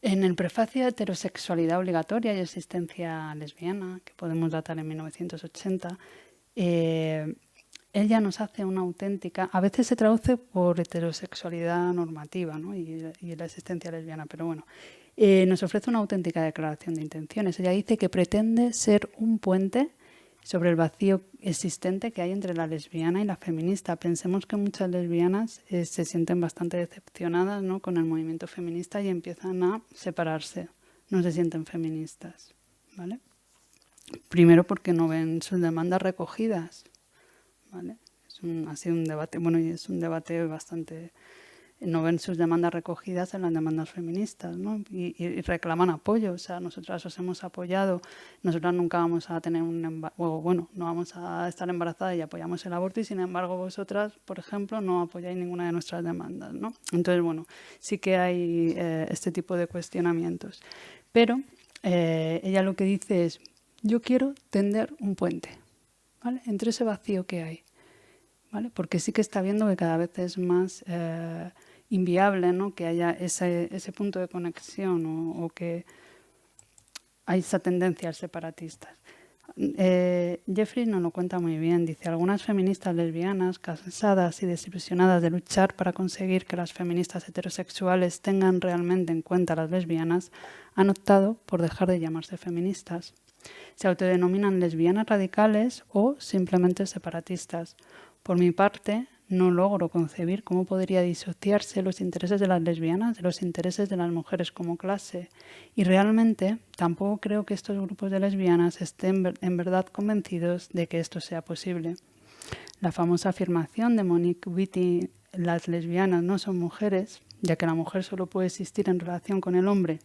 En el prefacio de Heterosexualidad obligatoria y existencia lesbiana, que podemos datar en 1980, ella nos hace una auténtica, a veces se traduce por heterosexualidad normativa, ¿no? y la existencia lesbiana, pero bueno, nos ofrece una auténtica declaración de intenciones. Ella dice que pretende ser un puente sobre el vacío existente que hay entre la lesbiana y la feminista. Pensemos que muchas lesbianas se sienten bastante decepcionadas, ¿no? con el movimiento feminista y empiezan a separarse, no se sienten feministas, ¿vale? Primero porque no ven sus demandas recogidas, ¿vale? Ha sido un debate, bueno, y es un debate bastante... No ven sus demandas recogidas en las demandas feministas, ¿no? Y reclaman apoyo. O sea, nosotras os hemos apoyado, nosotras nunca vamos a tener bueno, no vamos a estar embarazadas y apoyamos el aborto y sin embargo vosotras, por ejemplo, no apoyáis ninguna de nuestras demandas, ¿no? Entonces, bueno, sí que hay este tipo de cuestionamientos. Pero ella lo que dice es, yo quiero tender un puente, ¿vale? Entre ese vacío que hay, ¿vale? Porque sí que está viendo que cada vez es más inviable, ¿no? Que haya ese punto de conexión o que hay esa tendencia separatistas. Jeffrey nos lo cuenta muy bien. Dice, algunas feministas lesbianas, cansadas y desilusionadas de luchar para conseguir que las feministas heterosexuales tengan realmente en cuenta a las lesbianas, han optado por dejar de llamarse feministas. Se autodenominan lesbianas radicales o simplemente separatistas. Por mi parte, no logro concebir cómo podría disociarse los intereses de las lesbianas de los intereses de las mujeres como clase. Y realmente tampoco creo que estos grupos de lesbianas estén en verdad convencidos de que esto sea posible. La famosa afirmación de Monique Witty, las lesbianas no son mujeres, ya que la mujer solo puede existir en relación con el hombre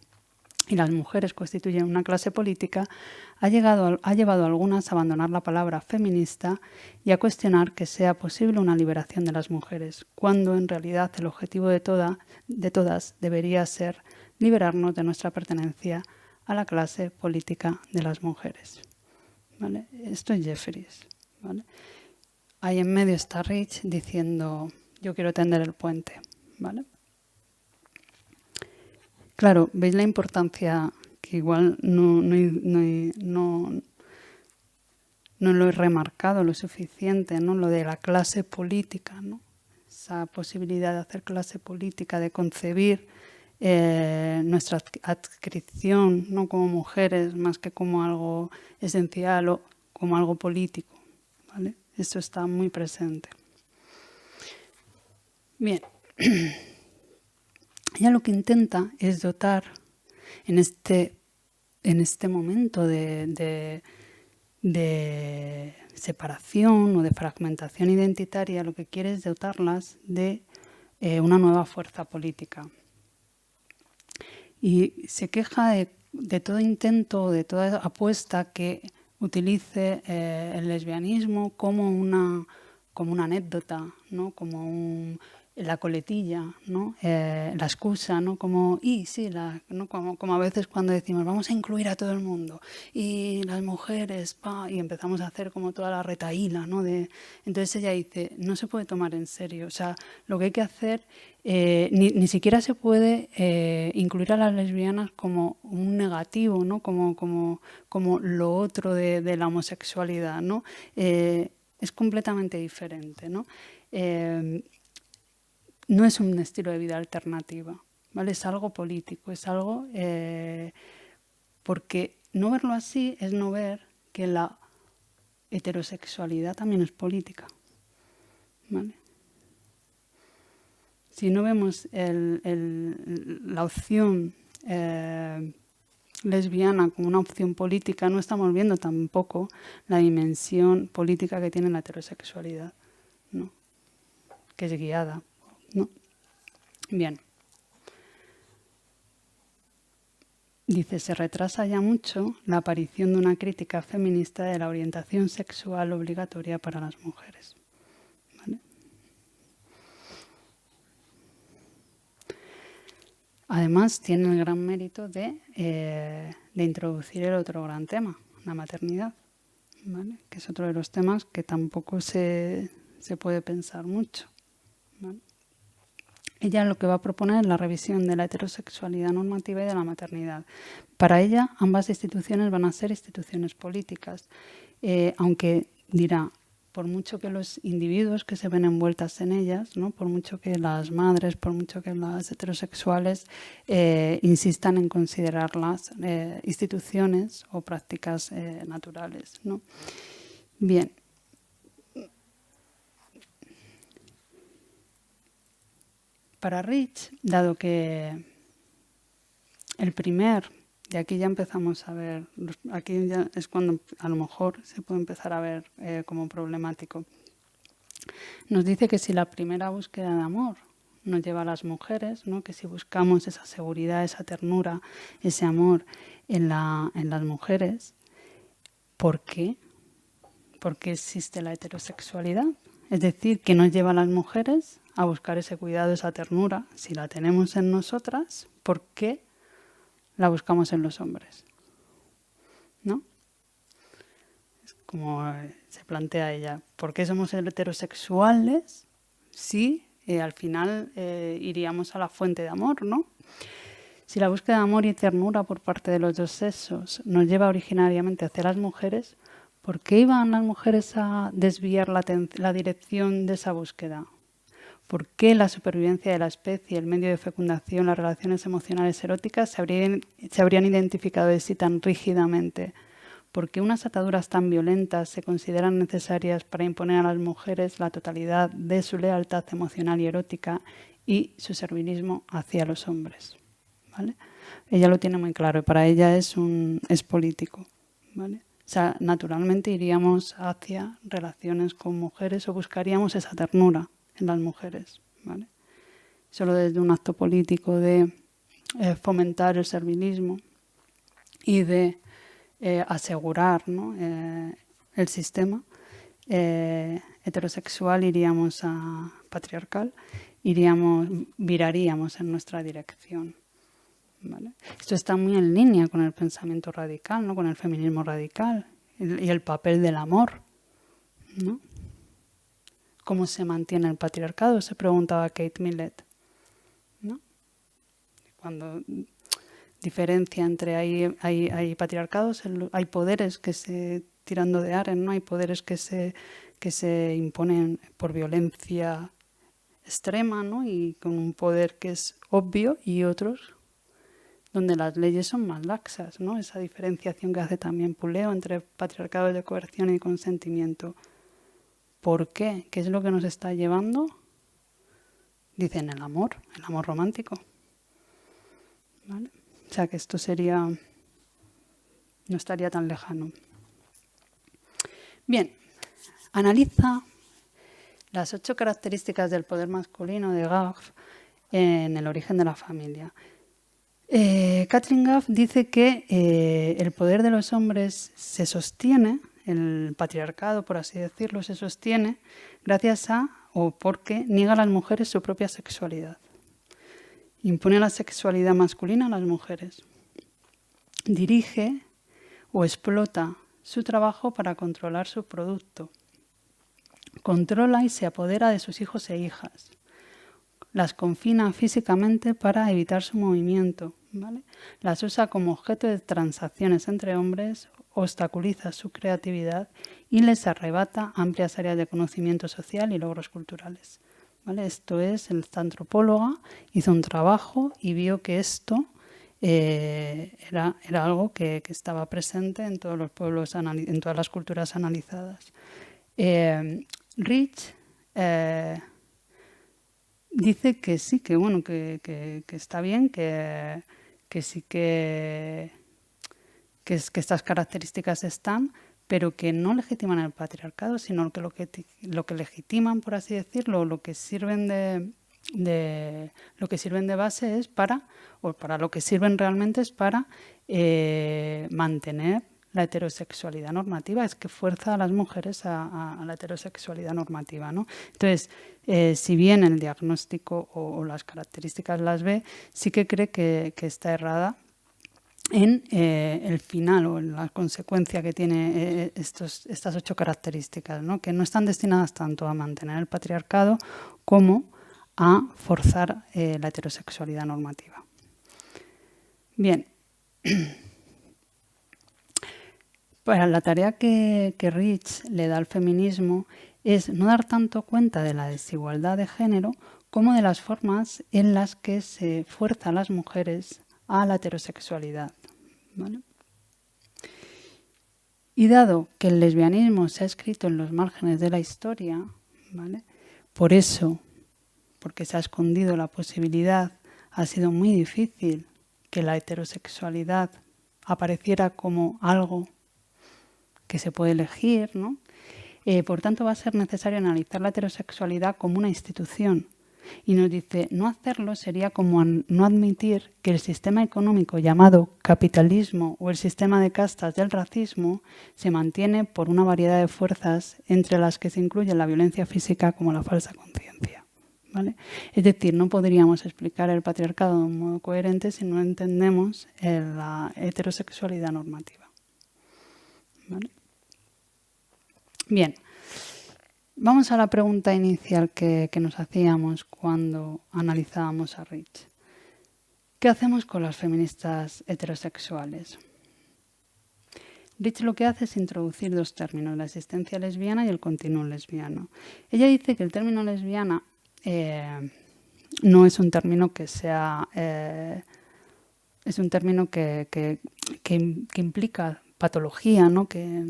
y las mujeres constituyen una clase política, ha llevado a algunas a abandonar la palabra feminista y a cuestionar que sea posible una liberación de las mujeres, cuando en realidad el objetivo de todas debería ser liberarnos de nuestra pertenencia a la clase política de las mujeres. ¿Vale? Esto es Jeffries, ¿vale? Ahí en medio está Rich diciendo, yo quiero tender el puente, ¿vale? Claro, veis la importancia que igual no lo he remarcado lo suficiente, ¿no? Lo de la clase política, ¿no? Esa posibilidad de hacer clase política, de concebir nuestra adscripción, no como mujeres, más que como algo esencial o como algo político, ¿vale? Eso está muy presente. Bien. Ella lo que intenta es dotar en este momento de separación o de fragmentación identitaria, lo que quiere es dotarlas de una nueva fuerza política. Y se queja de todo intento, de toda apuesta que utilice el lesbianismo como una anécdota, ¿no? Como la coletilla, ¿no? La excusa, ¿no? Como, ¿no? Como a veces cuando decimos vamos a incluir a todo el mundo y las mujeres, y empezamos a hacer como toda la retahíla, ¿no? Entonces ella dice, no se puede tomar en serio, o sea, lo que hay que hacer, ni siquiera se puede incluir a las lesbianas como un negativo, ¿no? Como lo otro de la homosexualidad, ¿no? Es completamente diferente, ¿no? No es un estilo de vida alternativa, ¿vale? Es algo político, es algo... porque no verlo así es no ver que la heterosexualidad también es política, ¿vale? Si no vemos la opción lesbiana como una opción política, no estamos viendo tampoco la dimensión política que tiene la heterosexualidad, ¿no? Que es guiada, ¿no? Bien. Dice, se retrasa ya mucho la aparición de una crítica feminista de la orientación sexual obligatoria para las mujeres. ¿Vale? Además, tiene el gran mérito de introducir el otro gran tema, la maternidad, ¿vale? Que es otro de los temas que tampoco se puede pensar mucho, ¿vale? Ella lo que va a proponer es la revisión de la heterosexualidad normativa y de la maternidad. Para ella, ambas instituciones van a ser instituciones políticas, aunque dirá, por mucho que los individuos que se ven envueltas en ellas, ¿no? Por mucho que las madres, por mucho que las heterosexuales insistan en considerarlas instituciones o prácticas naturales, ¿no? Bien. Para Rich, dado que el primer, y aquí ya empezamos a ver, aquí ya es cuando a lo mejor se puede empezar a ver como problemático, nos dice que si la primera búsqueda de amor nos lleva a las mujeres, ¿no? Que si buscamos esa seguridad, esa ternura, ese amor en las mujeres, ¿por qué? ¿Por qué existe la heterosexualidad? Es decir, que nos lleva a las mujeres a buscar ese cuidado, esa ternura. Si la tenemos en nosotras, ¿por qué la buscamos en los hombres? ¿No? Es como se plantea ella. ¿Por qué somos heterosexuales si al final iríamos a la fuente de amor, ¿no? Si la búsqueda de amor y ternura por parte de los dos sexos nos lleva originariamente hacia las mujeres, ¿por qué iban las mujeres a desviar la dirección de esa búsqueda? ¿Por qué la supervivencia de la especie, el medio de fecundación, las relaciones emocionales eróticas se habrían identificado de sí tan rígidamente? ¿Por qué unas ataduras tan violentas se consideran necesarias para imponer a las mujeres la totalidad de su lealtad emocional y erótica y su servilismo hacia los hombres? ¿Vale? Ella lo tiene muy claro y para ella es político, ¿vale? O sea, naturalmente iríamos hacia relaciones con mujeres o buscaríamos esa ternura en las mujeres, ¿vale? Solo desde un acto político de fomentar el servilismo y de asegurar, ¿no? El sistema heterosexual iríamos a patriarcal, viraríamos en nuestra dirección, ¿vale? Esto está muy en línea con el pensamiento radical, ¿no? Con el feminismo radical y el papel del amor, ¿no? ¿Cómo se mantiene el patriarcado? Se preguntaba Kate Millett, ¿no? Cuando diferencia entre hay patriarcados, hay poderes que se tirando de Arendt, ¿no? Hay poderes que se imponen por violencia extrema, ¿no? Y con un poder que es obvio, y otros donde las leyes son más laxas, ¿no? Esa diferenciación que hace también Puleo entre patriarcado de coerción y consentimiento. ¿Por qué? ¿Qué es lo que nos está llevando? Dicen el amor romántico, ¿vale? O sea que esto no estaría tan lejano. Bien, analiza las 8 características del poder masculino de Gaff en el origen de la familia. Katrin Gaff dice que el poder de los hombres se sostiene, el patriarcado, por así decirlo, se sostiene gracias a o porque niega a las mujeres su propia sexualidad. Impone la sexualidad masculina a las mujeres. Dirige o explota su trabajo para controlar su producto. Controla y se apodera de sus hijos e hijas. Las confina físicamente para evitar su movimiento, ¿vale? Las usa como objeto de transacciones entre hombres, obstaculiza su creatividad y les arrebata amplias áreas de conocimiento social y logros culturales, ¿vale? Esto es, esta antropóloga hizo un trabajo y vio que esto era algo que estaba presente en todos los pueblos, en todas las culturas analizadas. Rich dice que sí, que bueno, que está bien, que sí que estas características están, pero que no legitiman el patriarcado, sino que lo que legitiman, por así decirlo, lo que sirven de base es para lo que sirven realmente es para mantener la heterosexualidad normativa, es que fuerza a las mujeres a la heterosexualidad normativa, ¿no? Entonces, si bien el diagnóstico o las características las ve, sí que cree que está errada en el final o en la consecuencia que tiene estas 8 características, ¿no? Que no están destinadas tanto a mantener el patriarcado como a forzar la heterosexualidad normativa. Bien. Para la tarea que Rich le da al feminismo es no dar tanto cuenta de la desigualdad de género como de las formas en las que se fuerza a las mujeres a la heterosexualidad, ¿vale? Y dado que el lesbianismo se ha escrito en los márgenes de la historia, ¿vale? Por eso, porque se ha escondido la posibilidad, ha sido muy difícil que la heterosexualidad apareciera como algo que se puede elegir, ¿no? Por tanto, va a ser necesario analizar la heterosexualidad como una institución. Y nos dice, no hacerlo sería como no admitir que el sistema económico llamado capitalismo o el sistema de castas del racismo se mantiene por una variedad de fuerzas entre las que se incluye la violencia física como la falsa conciencia, ¿vale? Es decir, no podríamos explicar el patriarcado de un modo coherente si no entendemos la heterosexualidad normativa, ¿vale? Bien, vamos a la pregunta inicial que nos hacíamos cuando analizábamos a Rich. ¿Qué hacemos con las feministas heterosexuales? Rich lo que hace es introducir 2 términos, la existencia lesbiana y el continuum lesbiano. Ella dice que el término lesbiana no es un término que sea... es un término que implica patología, ¿no? Que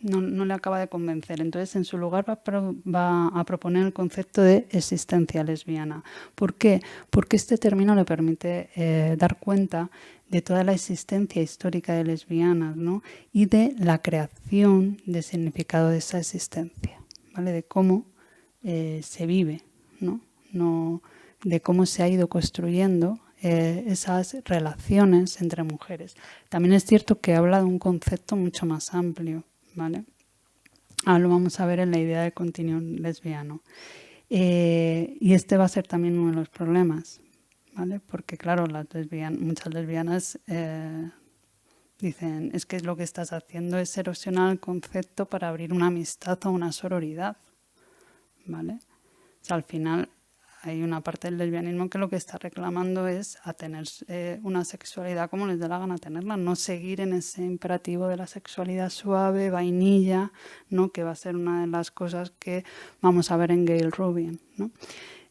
no le acaba de convencer. Entonces, en su lugar va a proponer el concepto de existencia lesbiana. ¿Por qué? Porque este término le permite dar cuenta de toda la existencia histórica de lesbianas, ¿no? Y de la creación de significado de esa existencia, ¿vale? De cómo se vive, ¿no? De cómo se ha ido construyendo esas relaciones entre mujeres. También es cierto que habla de un concepto mucho más amplio, ¿vale? Ahora lo vamos a ver en la idea de continuum lesbiano. Y este va a ser también uno de los problemas, ¿vale? Porque claro, muchas lesbianas dicen, es que lo que estás haciendo es erosionar el concepto para abrir una amistad o una sororidad, ¿vale? O sea, al final hay una parte del lesbianismo que lo que está reclamando es a tener una sexualidad como les dé la gana tenerla, no seguir en ese imperativo de la sexualidad suave, vainilla, ¿no? Que va a ser una de las cosas que vamos a ver en Gayle Rubin, ¿no?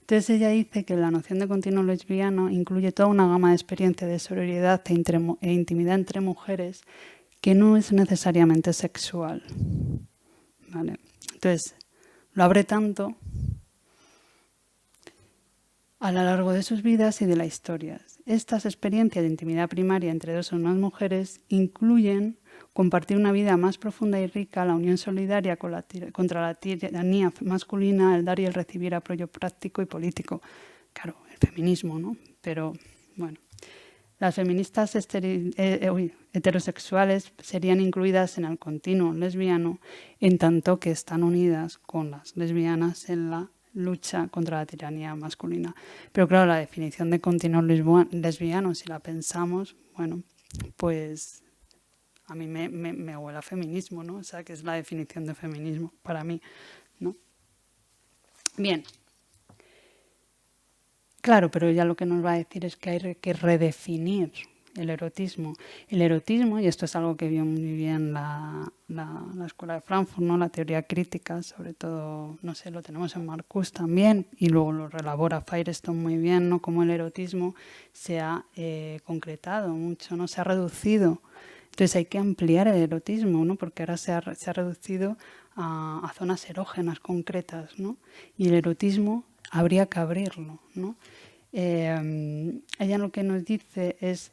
Entonces ella dice que la noción de continuum lesbiano incluye toda una gama de experiencias de sororidad e intimidad entre mujeres que no es necesariamente sexual, ¿vale? Entonces lo abre tanto a lo largo de sus vidas y de la historia. Estas experiencias de intimidad primaria entre 2 o más mujeres incluyen compartir una vida más profunda y rica, la unión solidaria contra la tiranía masculina, el dar y el recibir apoyo práctico y político. Claro, el feminismo, ¿no? Pero, bueno. Las feministas heterosexuales serían incluidas en el continuo lesbiano, en tanto que están unidas con las lesbianas en la lucha contra la tiranía masculina. Pero claro, la definición de continuo lesbiano, si la pensamos, bueno, pues a mí me huele a feminismo, ¿no? O sea, que es la definición de feminismo para mí, ¿no? Bien. Claro, pero ella lo que nos va a decir es que hay que redefinir el erotismo. El erotismo, y esto es algo que vio muy bien la Escuela de Frankfurt, ¿no? La teoría crítica, sobre todo, no sé, lo tenemos en Marcuse también, y luego lo relabora Firestone muy bien, ¿no? Cómo el erotismo se ha concretado mucho, ¿no? Se ha reducido. Entonces hay que ampliar el erotismo, ¿no? Porque ahora se ha reducido a zonas erógenas concretas, ¿no? Y el erotismo habría que abrirlo, ¿no? Ella lo que nos dice es: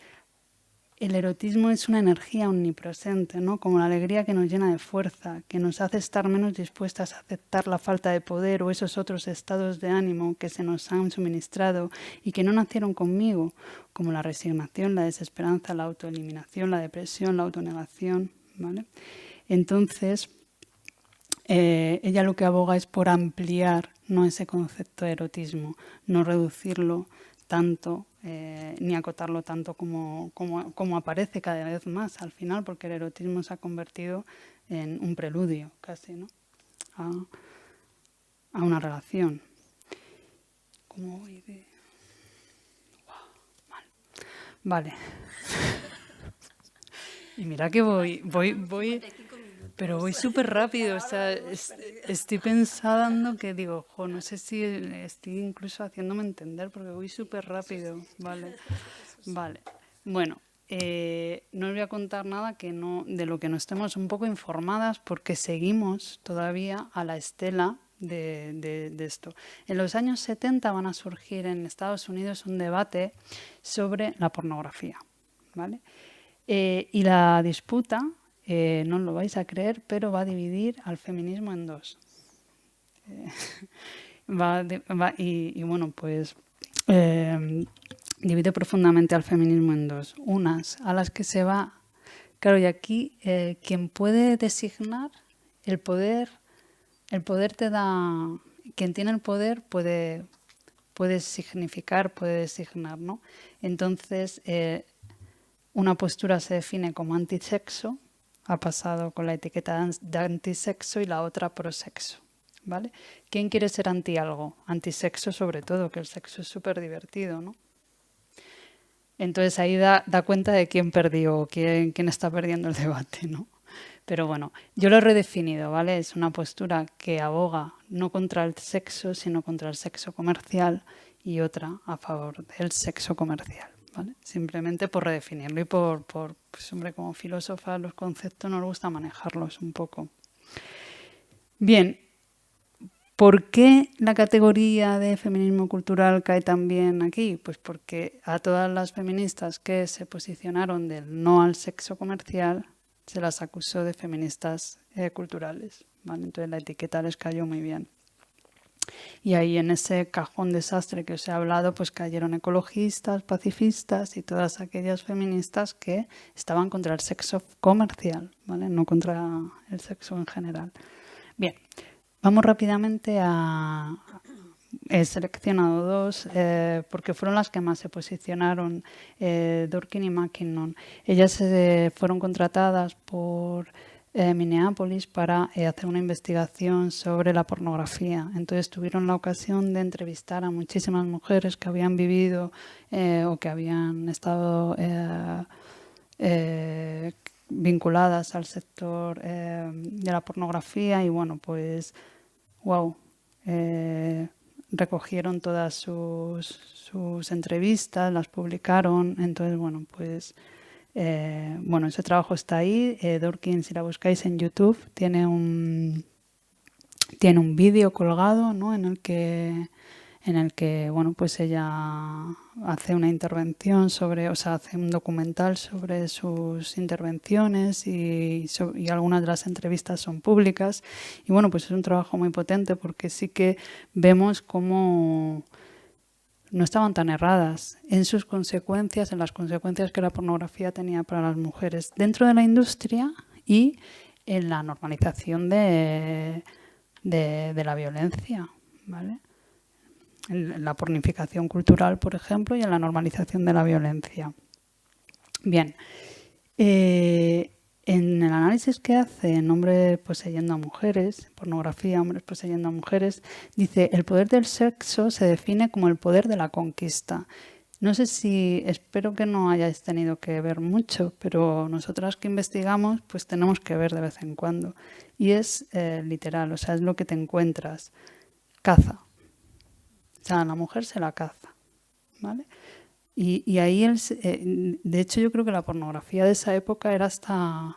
el erotismo es una energía omnipresente, ¿no? Como la alegría que nos llena de fuerza, que nos hace estar menos dispuestas a aceptar la falta de poder o esos otros estados de ánimo que se nos han suministrado y que no nacieron conmigo, como la resignación, la desesperanza, la autoeliminación, la depresión, la autonegación, ¿vale? Entonces, ella lo que aboga es por ampliar, ¿no?, ese concepto de erotismo, no reducirlo tanto ni acotarlo tanto como aparece cada vez más al final, porque el erotismo se ha convertido en un preludio casi, ¿no?, a una relación. ¿Cómo voy de...? Wow, mal. Vale. Y mira que voy, pero voy súper rápido, o sea, estoy pensando que digo, no sé si estoy incluso haciéndome entender porque voy súper rápido, ¿vale? Vale, bueno, no os voy a contar nada de lo que no estemos un poco informadas porque seguimos todavía a la estela de esto. En los años 70 van a surgir en Estados Unidos un debate sobre la pornografía, ¿vale? Y la disputa, no lo vais a creer, pero va a dividir al feminismo en dos. Y bueno, pues divide profundamente al feminismo en dos. Unas a las que se va... Claro, y aquí quien puede designar el poder te da... Quien tiene el poder puede significar, puede designar, ¿no? Entonces... una postura se define como antisexo, ha pasado con la etiqueta de antisexo, y la otra prosexo, ¿vale? ¿Quién quiere ser anti algo? Antisexo sobre todo, que el sexo es súper divertido, ¿no? Entonces ahí da cuenta de quién perdió, quién está perdiendo el debate, ¿no? Pero bueno, yo lo he redefinido, ¿vale? Es una postura que aboga no contra el sexo, sino contra el sexo comercial, y otra a favor del sexo comercial. ¿Vale? Simplemente por redefinirlo y pues hombre, como filósofa los conceptos nos gusta manejarlos un poco. Bien, ¿por qué la categoría de feminismo cultural cae también aquí? Pues porque a todas las feministas que se posicionaron del no al sexo comercial se las acusó de feministas culturales, ¿vale? Entonces la etiqueta les cayó muy bien. Y ahí en ese cajón desastre que os he hablado, pues cayeron ecologistas, pacifistas y todas aquellas feministas que estaban contra el sexo comercial, ¿vale? No contra el sexo en general. Bien, vamos rápidamente a... He seleccionado dos porque fueron las que más se posicionaron, Durkin y Mackinnon. Ellas fueron contratadas por... Minneapolis para hacer una investigación sobre la pornografía. Entonces tuvieron la ocasión de entrevistar a muchísimas mujeres que habían vivido o que habían estado vinculadas al sector de la pornografía, y bueno, pues wow, recogieron todas sus entrevistas, las publicaron. Entonces bueno, pues bueno, ese trabajo está ahí. Durkin, si la buscáis en YouTube, tiene un vídeo colgado, ¿no?, en el que bueno, pues ella hace una intervención hace un documental sobre sus intervenciones, y algunas de las entrevistas son públicas. Y bueno, pues es un trabajo muy potente porque sí que vemos cómo no estaban tan erradas en sus consecuencias, en las consecuencias que la pornografía tenía para las mujeres dentro de la industria y en la normalización de la violencia, ¿vale? En la pornificación cultural, por ejemplo, y en la normalización de la violencia. Bien, en el análisis que hace en Hombres poseyendo a mujeres, pornografía, hombres poseyendo a mujeres, dice, el poder del sexo se define como el poder de la conquista. No sé si, espero que no hayáis tenido que ver mucho, pero nosotras que investigamos, pues tenemos que ver de vez en cuando. Y es literal, o sea, es lo que te encuentras. Caza. O sea, a la mujer se la caza, ¿vale? Y ahí, de hecho, yo creo que la pornografía de esa época era hasta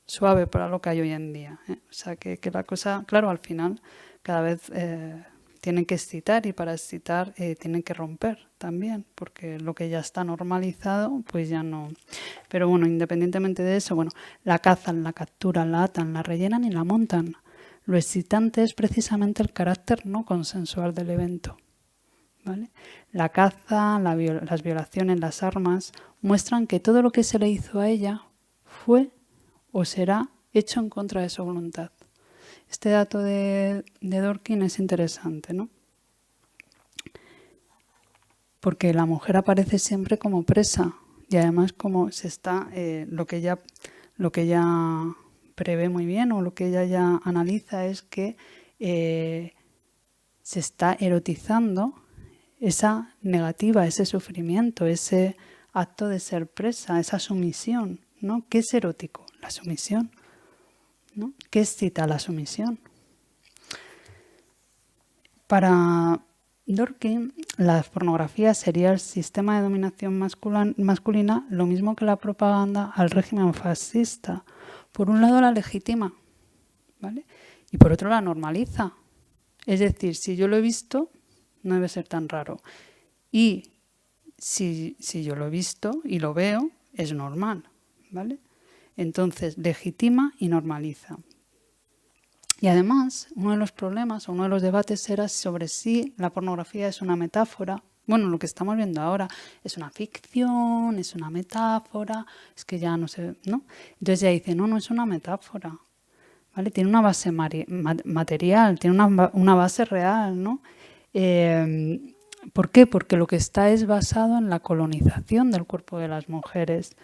suave para lo que hay hoy en día, ¿eh? O sea, que la cosa, claro, al final cada vez tienen que excitar y para excitar tienen que romper también, porque lo que ya está normalizado, pues ya no. Pero bueno, independientemente de eso, bueno, la cazan, la capturan, la atan, la rellenan y la montan. Lo excitante es precisamente el carácter no consensual del evento, ¿vale? La caza, las violaciones, las armas, muestran que todo lo que se le hizo a ella fue o será hecho en contra de su voluntad. Este dato de Dworkin es interesante, ¿no? Porque la mujer aparece siempre como presa y además como se está, lo que ella prevé muy bien o lo que ella ya analiza es que se está erotizando esa negativa, ese sufrimiento, ese acto de ser presa, esa sumisión, ¿no? ¿Qué es erótico? La sumisión, ¿no? ¿Qué excita la sumisión? Para Dworkin, la pornografía sería el sistema de dominación masculina, lo mismo que la propaganda al régimen fascista. Por un lado la legitima, ¿vale? Y por otro la normaliza. Es decir, si yo lo he visto, no debe ser tan raro. Y si yo lo he visto y lo veo, es normal, ¿vale? Entonces, legitima y normaliza. Y además, uno de los problemas, uno de los debates era sobre si la pornografía es una metáfora. Bueno, lo que estamos viendo ahora es una ficción, es una metáfora, es que ya no sé, ¿no? Entonces ella dice, no es una metáfora, ¿vale? Tiene una base material, tiene una base real, ¿no? ¿Por qué? Porque lo que está es basado en la colonización del cuerpo de las mujeres.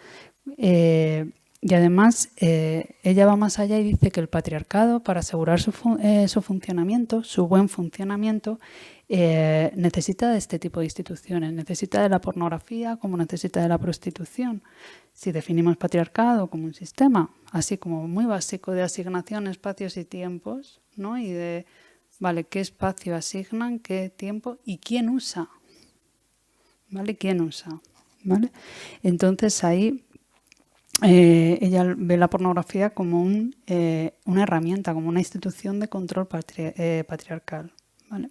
Y además ella va más allá y dice que el patriarcado, para asegurar su funcionamiento, su buen funcionamiento, necesita de este tipo de instituciones, necesita de la pornografía como necesita de la prostitución. Si definimos patriarcado como un sistema, así como muy básico de asignación, espacios y tiempos, ¿no? Y de, vale, ¿qué espacio asignan, qué tiempo y quién usa? ¿Vale? ¿Quién usa? ¿Vale? Entonces ahí ella ve la pornografía como una herramienta, como una institución de control patriarcal, ¿vale?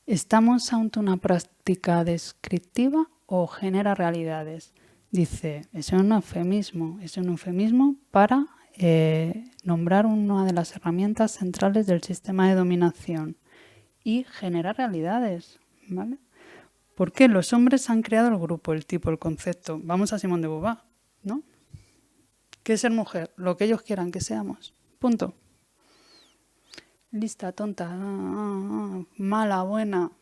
¿Estamos ante una práctica descriptiva o genera realidades? Dice, es un eufemismo para nombrar una de las herramientas centrales del sistema de dominación y generar realidades, ¿vale? ¿Por qué? Los hombres han creado el grupo, el tipo, el concepto. Vamos a Simone de Beauvoir, ¿no? ¿Qué es ser mujer? Lo que ellos quieran que seamos. Punto. Lista, tonta, mala, buena.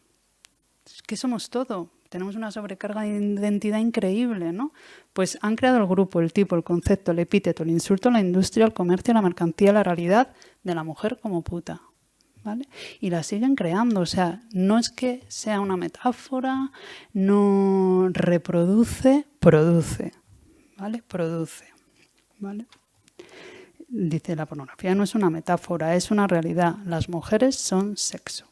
Es que somos todo. Tenemos una sobrecarga de identidad increíble, ¿no? Pues han creado el grupo, el tipo, el concepto, el epíteto, el insulto, la industria, el comercio, la mercancía, la realidad de la mujer como puta, ¿vale? Y la siguen creando, o sea, no es que sea una metáfora, no reproduce, produce, ¿vale? Produce, ¿vale? Dice, la pornografía no es una metáfora, es una realidad. Las mujeres son sexo.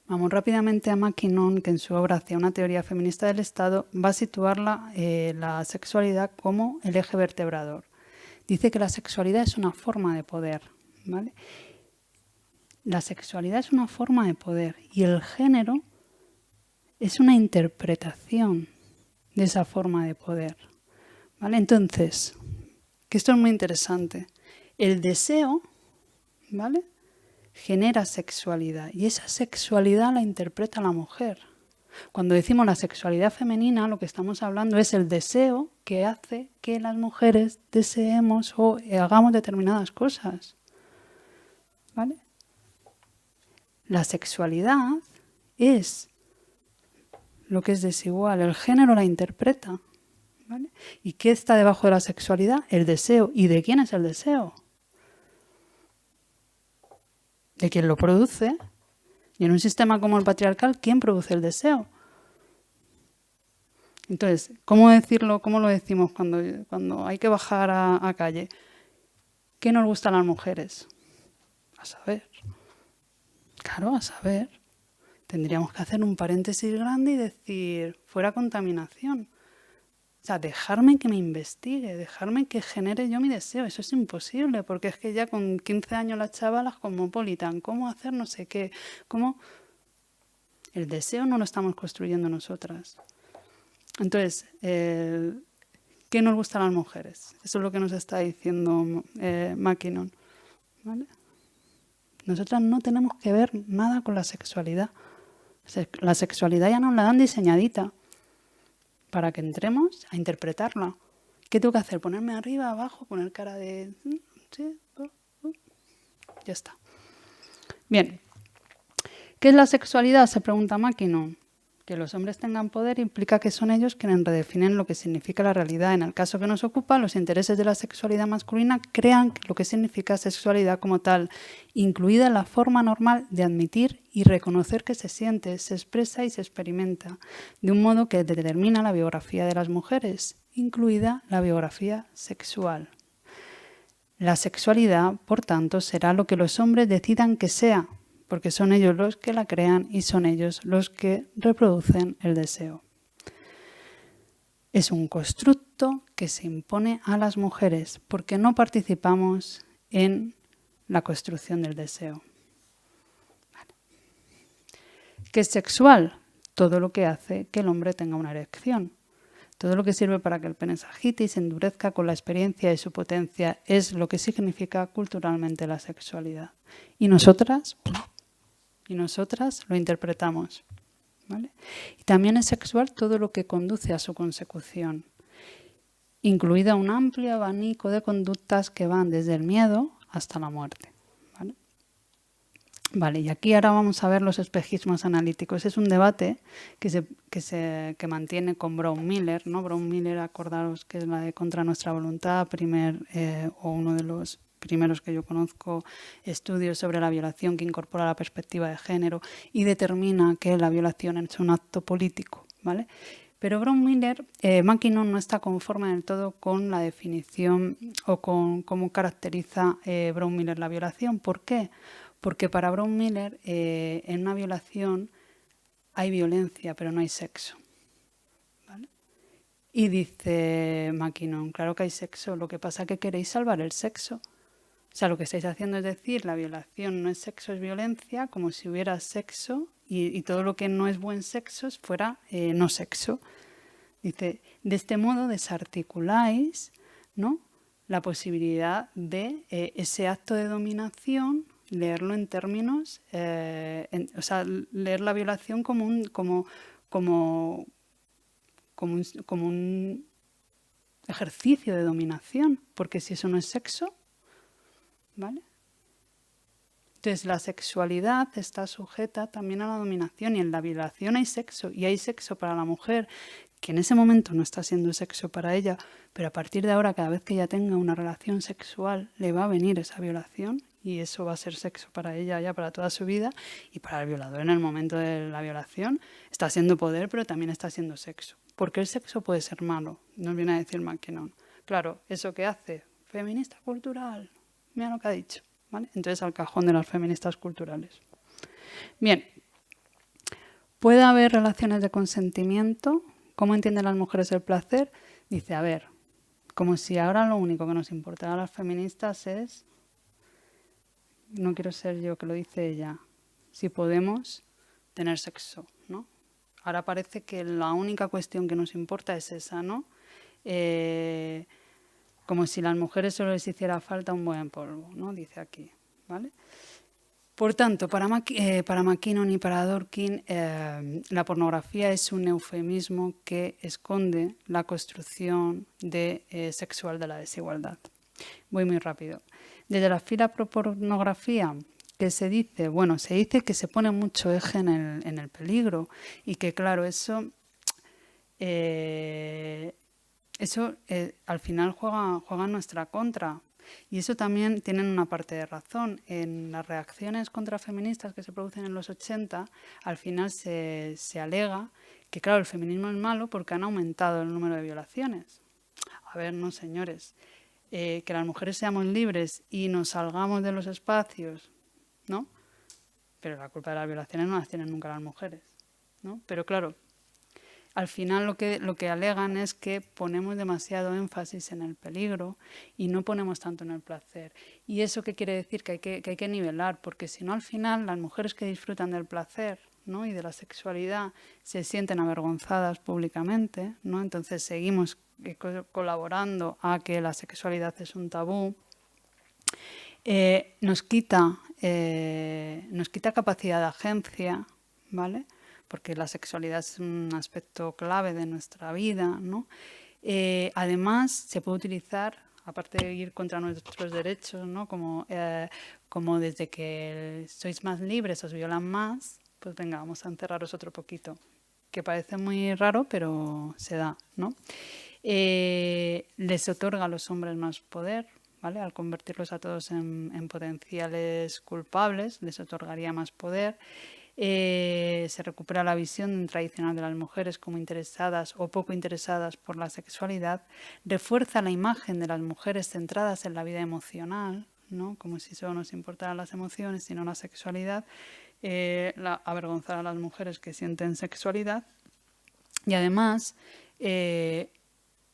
Vamos rápidamente a Mackinnon, que en su obra Hacia una teoría feminista del Estado va a situar la sexualidad como el eje vertebrador. Dice que la sexualidad es una forma de poder, ¿vale? La sexualidad es una forma de poder y el género es una interpretación de esa forma de poder, ¿vale? Entonces, que esto es muy interesante. El deseo, ¿vale? genera sexualidad y esa sexualidad la interpreta la mujer. Cuando decimos la sexualidad femenina, lo que estamos hablando es el deseo que hace que las mujeres deseemos o hagamos determinadas cosas. ¿Vale? La sexualidad es lo que es desigual, el género la interpreta. ¿Vale? ¿Y qué está debajo de la sexualidad? El deseo. ¿Y de quién es el deseo? De quien lo produce. Y en un sistema como el patriarcal, ¿quién produce el deseo? Entonces, ¿cómo decirlo? ¿Cómo lo decimos cuando hay que bajar a calle? ¿Qué nos gusta a las mujeres? A saber. Claro, a saber. Tendríamos que hacer un paréntesis grande y decir, fuera contaminación. O sea, dejarme que me investigue, dejarme que genere yo mi deseo. Eso es imposible, porque es que ya con 15 años las chavalas cosmopolitan, ¿cómo hacer no sé qué? ¿Cómo? El deseo no lo estamos construyendo nosotras. Entonces, ¿qué nos gusta a las mujeres? Eso es lo que nos está diciendo Mackinnon. ¿Vale? Nosotras no tenemos que ver nada con la sexualidad. La sexualidad ya nos la dan diseñadita para que entremos a interpretarla. ¿Qué tengo que hacer? ¿Ponerme arriba, abajo, poner cara de... ¿sí? Ya está. Bien. ¿Qué es la sexualidad? Se pregunta Mackinnon. Que los hombres tengan poder implica que son ellos quienes redefinen lo que significa la realidad. En el caso que nos ocupa, los intereses de la sexualidad masculina crean lo que significa sexualidad como tal, incluida la forma normal de admitir y reconocer que se siente, se expresa y se experimenta, de un modo que determina la biografía de las mujeres, incluida la biografía sexual. La sexualidad, por tanto, será lo que los hombres decidan que sea, porque son ellos los que la crean y son ellos los que reproducen el deseo. Es un constructo que se impone a las mujeres porque no participamos en la construcción del deseo. Vale. ¿Qué es sexual? Todo lo que hace que el hombre tenga una erección. Todo lo que sirve para que el pene se agite y se endurezca con la experiencia de su potencia es lo que significa culturalmente la sexualidad. Y nosotras lo interpretamos. ¿Vale? Y también es sexual todo lo que conduce a su consecución, incluida un amplio abanico de conductas que van desde el miedo hasta la muerte. ¿Vale? Vale, y aquí ahora vamos a ver los espejismos analíticos. Es un debate que mantiene con Brown Miller, ¿no? Brown Miller, acordaros que es la de Contra nuestra voluntad, o uno de los primeros que yo conozco, estudios sobre la violación que incorpora la perspectiva de género y determina que la violación es un acto político, ¿vale? Pero Brown Miller, Mackinnon no está conforme del todo con la definición o con cómo caracteriza Brown Miller la violación. ¿Por qué? Porque para Brown Miller en una violación hay violencia, pero no hay sexo. ¿Vale? Y dice Mackinnon, claro que hay sexo, lo que pasa es que queréis salvar el sexo. O sea, lo que estáis haciendo es decir, la violación no es sexo, es violencia, como si hubiera sexo y todo lo que no es buen sexo fuera no sexo. Dice, de este modo desarticuláis, ¿no?, la posibilidad de ese acto de dominación, leerlo en términos, o sea, leer la violación como un ejercicio de dominación, porque si eso no es sexo, ¿vale? Entonces la sexualidad está sujeta también a la dominación y en la violación hay sexo y hay sexo para la mujer que en ese momento no está siendo sexo para ella, pero a partir de ahora cada vez que ella tenga una relación sexual le va a venir esa violación y eso va a ser sexo para ella ya para toda su vida y para el violador en el momento de la violación está siendo poder pero también está siendo sexo. Porque el sexo puede ser malo, nos viene a decir Mackinnon. Claro, ¿eso qué hace? Feminista cultural. Mira lo que ha dicho, ¿vale? Entonces al cajón de las feministas culturales. Bien, ¿puede haber relaciones de consentimiento? ¿Cómo entienden las mujeres el placer? Dice, a ver, como si ahora lo único que nos importara a las feministas es, no quiero ser yo que lo dice ella, si podemos tener sexo, ¿no? Ahora parece que la única cuestión que nos importa es esa, ¿no? Como si a las mujeres solo les hiciera falta un buen polvo, ¿no? Dice aquí, ¿vale? Por tanto, para McKinnon y para Dworkin, la pornografía es un eufemismo que esconde la construcción sexual de la desigualdad. Voy muy rápido. Desde la filapornografía, que se dice que se pone mucho eje en el peligro y que, claro, eso al final juega en nuestra contra. Y eso también tienen una parte de razón. En las reacciones contrafeministas que se producen en los 80, al final se alega que, claro, el feminismo es malo porque han aumentado el número de violaciones. A ver, no, señores. Que las mujeres seamos libres y nos salgamos de los espacios, ¿no? Pero la culpa de las violaciones no las tienen nunca las mujeres, ¿no? Pero claro, al final lo que alegan es que ponemos demasiado énfasis en el peligro y no ponemos tanto en el placer. ¿Y eso qué quiere decir? Que hay que nivelar, porque si no, al final las mujeres que disfrutan del placer, ¿no?, y de la sexualidad se sienten avergonzadas públicamente, ¿no? Entonces seguimos colaborando a que la sexualidad es un tabú. Nos quita capacidad de agencia, ¿vale?, porque la sexualidad es un aspecto clave de nuestra vida, ¿no? Además, se puede utilizar, aparte de ir contra nuestros derechos, ¿no?, como desde que sois más libres os violan más, pues venga, vamos a encerraros otro poquito, que parece muy raro, pero se da, ¿no? Les otorga a los hombres más poder, ¿vale? Al convertirlos a todos en potenciales culpables, les otorgaría más poder. Se recupera la visión tradicional de las mujeres como interesadas o poco interesadas por la sexualidad, refuerza la imagen de las mujeres centradas en la vida emocional, ¿no?, como si solo nos importaran las emociones, sino la sexualidad, avergonzar a las mujeres que sienten sexualidad. Y además,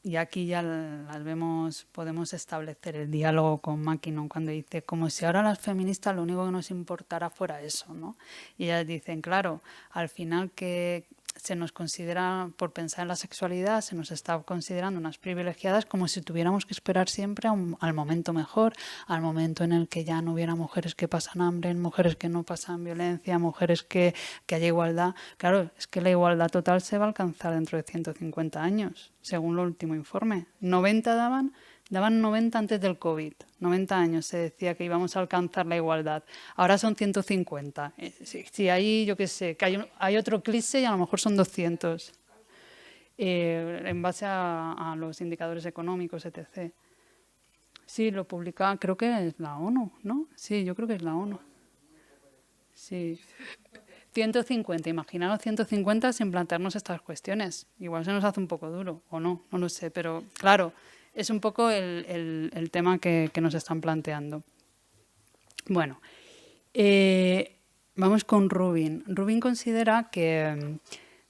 y aquí ya las vemos, podemos establecer el diálogo con McKinnon cuando dice, como si ahora las feministas lo único que nos importara fuera eso, ¿no? Y ellas dicen, claro, al final que se nos considera, por pensar en la sexualidad, se nos está considerando unas privilegiadas, como si tuviéramos que esperar siempre al momento mejor, al momento en el que ya no hubiera mujeres que pasan hambre, mujeres que no pasan violencia, mujeres que haya igualdad. Claro, es que la igualdad total se va a alcanzar dentro de 150 años, según el último informe. 90 daban 90 antes del COVID. 90 años se decía que íbamos a alcanzar la igualdad. Ahora son 150. Si hay, yo qué sé, que hay otro eclipse y a lo mejor son 200. En base a los indicadores económicos, etc. Sí, lo publica, creo que es la ONU, ¿no? Sí, yo creo que es la ONU. Sí. 150, imaginaros 150 sin plantearnos estas cuestiones. Igual se nos hace un poco duro, o no lo sé, pero claro, es un poco el tema que nos están planteando. Bueno, vamos con Rubin. Rubin considera que,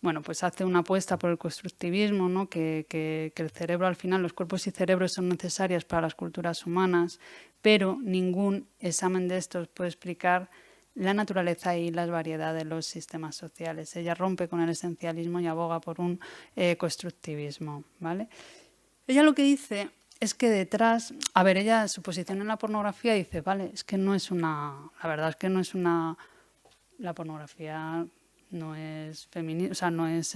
bueno, pues hace una apuesta por el constructivismo, ¿no?, que el cerebro, al final, los cuerpos y cerebros son necesarios para las culturas humanas, pero ningún examen de estos puede explicar la naturaleza y las variedades de los sistemas sociales. Ella rompe con el esencialismo y aboga por un constructivismo, ¿vale? Ella lo que dice es que detrás, a ver, ella, su posición en la pornografía dice, vale, es que no es una, la verdad es que no es una, la pornografía no es feminista, o sea, no es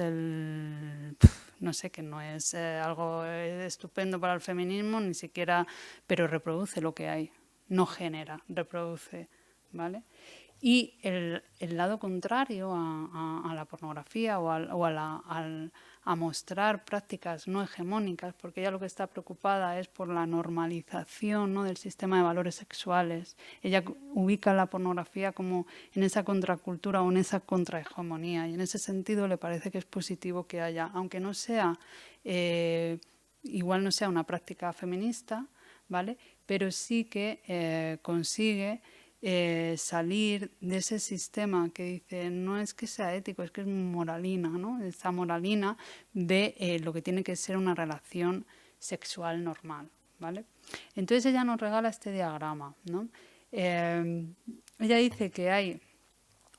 no sé, que no es algo estupendo para el feminismo, ni siquiera, pero reproduce lo que hay, no genera, reproduce, ¿vale? Y el lado contrario a la pornografía o a mostrar prácticas no hegemónicas, porque ella lo que está preocupada es por la normalización, ¿no?, del sistema de valores sexuales. Ella ubica la pornografía como en esa contracultura o en esa contrahegemonía, y en ese sentido le parece que es positivo que haya, aunque no sea, igual no sea una práctica feminista, ¿vale?, pero sí que consigue salir de ese sistema que dice no es que sea ético, es que es moralina, ¿no? Esa moralina de lo que tiene que ser una relación sexual normal, ¿vale? Entonces ella nos regala este diagrama, ¿no? Ella dice que hay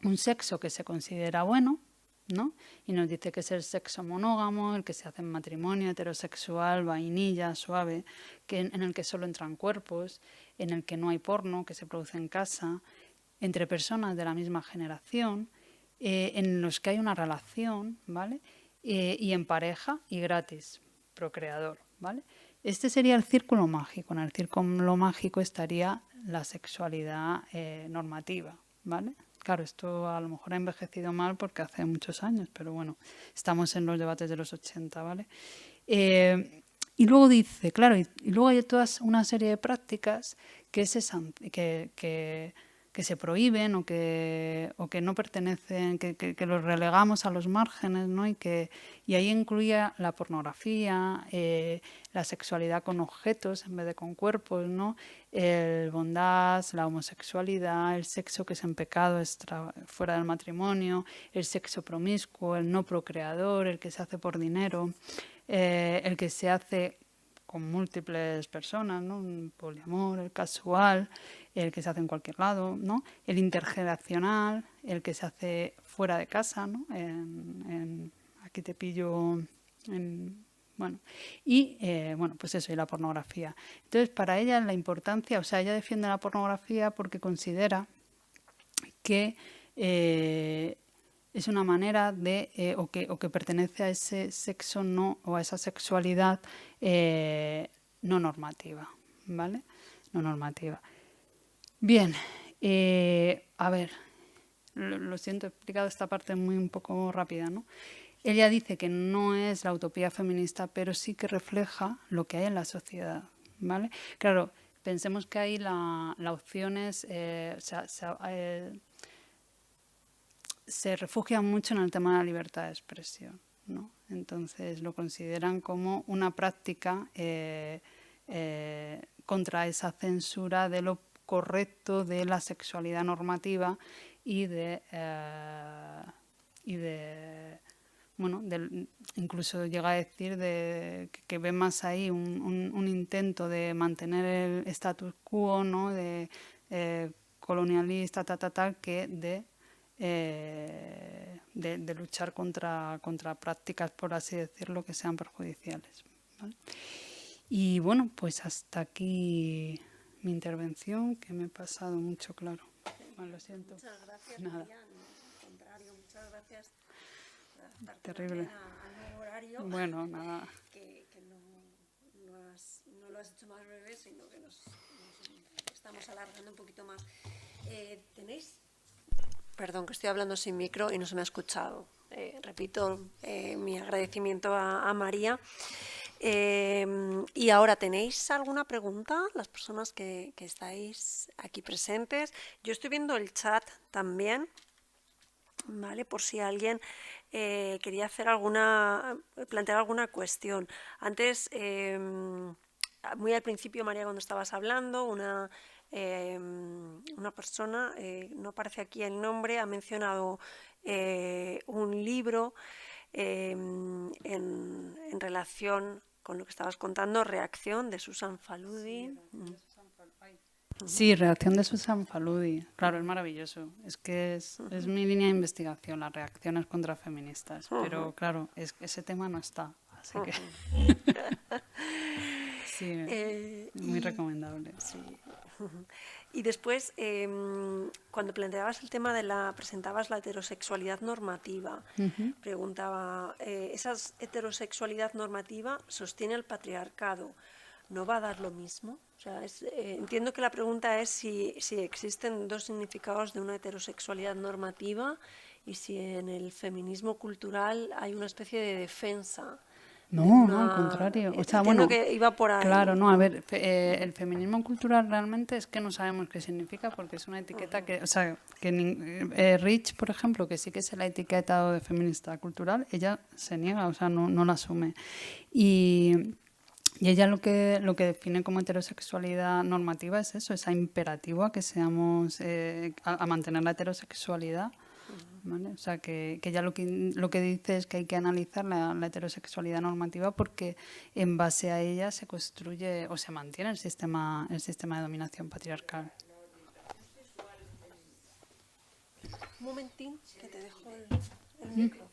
un sexo que se considera bueno, ¿no?, y nos dice que es el sexo monógamo, el que se hace en matrimonio, heterosexual, vainilla, suave, en el que solo entran cuerpos, en el que no hay porno, que se produce en casa, entre personas de la misma generación, en los que hay una relación, ¿vale? Y en pareja y gratis, procreador, ¿vale? Este sería el círculo mágico. En el círculo mágico estaría la sexualidad normativa, ¿vale? Claro, esto a lo mejor ha envejecido mal porque hace muchos años, pero bueno, estamos en los debates de los 80, ¿vale? Y luego dice, claro, y luego hay toda una serie de prácticas que se prohíben o que no pertenecen, que los relegamos a los márgenes, ¿no? Y ahí incluía la pornografía, la sexualidad con objetos en vez de con cuerpos, ¿no? El bondage, la homosexualidad, el sexo que es en pecado fuera del matrimonio, el sexo promiscuo, el no procreador, el que se hace por dinero, el que se hace con múltiples personas, ¿no? Un poliamor, el casual, el que se hace en cualquier lado, ¿no? El intergeneracional, el que se hace fuera de casa, ¿no? Aquí te pillo bueno, y bueno, pues eso, y la pornografía. Entonces, para ella la importancia, o sea, ella defiende la pornografía porque considera que es una manera de, o que pertenece a ese sexo no, o a esa sexualidad no normativa, ¿vale? No normativa. Bien, a ver, lo siento, he explicado esta parte muy un poco rápida, ¿no? Ella dice que no es la utopía feminista, pero sí que refleja lo que hay en la sociedad, ¿vale? Claro, pensemos que ahí la opción es, se refugian mucho en el tema de la libertad de expresión, ¿no? Entonces lo consideran como una práctica contra esa censura de lo correcto de la sexualidad normativa y bueno, incluso llega a decir que ve más ahí un intento de mantener el status quo, ¿no? De colonialista, que de luchar contra prácticas, por así decirlo, que sean perjudiciales, ¿vale? Y bueno, pues hasta aquí mi intervención, que me he pasado mucho, claro. Bueno, lo siento. Muchas gracias, Nada. María. Al contrario, muchas gracias por adaptarte Terrible. al nuevo horario. Bueno, nada. Que no lo has hecho más breve, sino que nos estamos alargando un poquito más. ¿Tenéis? Perdón, que estoy hablando sin micro y no se me ha escuchado. Repito mi agradecimiento a María. Y ahora, ¿tenéis alguna pregunta? Las personas que estáis aquí presentes. Yo estoy viendo el chat también, ¿vale? Por si alguien quería plantear alguna cuestión. Antes, muy al principio, María, cuando estabas hablando, una persona, no aparece aquí el nombre, ha mencionado un libro en relación con lo que estabas contando, Reacción, de Susan Faludi. Sí, Reacción de Susan Faludi. Claro, es maravilloso. Es que es mi línea de investigación, las reacciones contra feministas. Pero claro, ese tema no está. Así que sí, muy recomendable. Sí. Y después, cuando planteabas el tema presentabas la heterosexualidad normativa, preguntaba, ¿esa heterosexualidad normativa sostiene el patriarcado? ¿No va a dar lo mismo? O sea, entiendo que la pregunta es si existen dos significados de una heterosexualidad normativa y si en el feminismo cultural hay una especie de defensa. No, al contrario. O sea, Entiendo bueno, que iba por ahí. Claro, no, a ver, el feminismo cultural realmente es que no sabemos qué significa porque es una etiqueta que, o sea, que Rich, por ejemplo, que sí que se la ha etiquetado de feminista cultural, ella se niega, o sea, no la asume. Y ella lo que define como heterosexualidad normativa es eso, es imperativo a que seamos, a mantener la heterosexualidad. ¿Vale? O sea, que ya lo que dice es que hay que analizar la heterosexualidad normativa porque en base a ella se construye o se mantiene el sistema de dominación patriarcal. Un momentín, que te dejo el micro.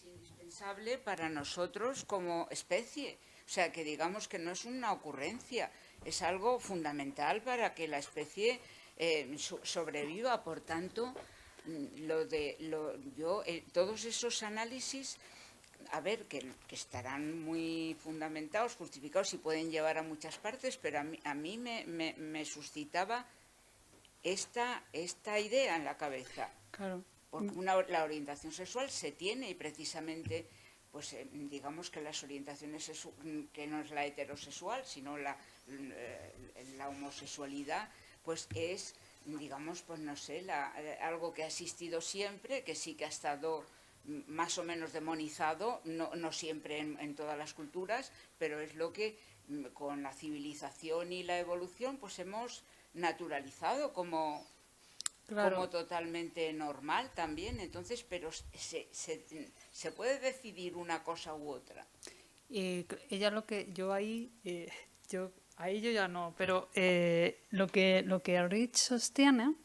Es indispensable para nosotros como especie. O sea, que digamos que no es una ocurrencia, es algo fundamental para que la especie sobreviva. Por tanto, todos esos análisis, a ver, que estarán muy fundamentados, justificados y pueden llevar a muchas partes, pero a mí me suscitaba esta idea en la cabeza. Claro. Porque la orientación sexual se tiene y precisamente, pues digamos que las orientaciones, que no es la heterosexual, sino la homosexualidad, pues es, digamos, pues no sé, algo que ha existido siempre, que sí que ha estado más o menos demonizado, no siempre en todas las culturas, pero es lo que con la civilización y la evolución pues hemos naturalizado como totalmente normal también. Entonces, pero se puede decidir una cosa u otra. Ella lo que yo ahí yo ya no, pero lo que Rich sostiene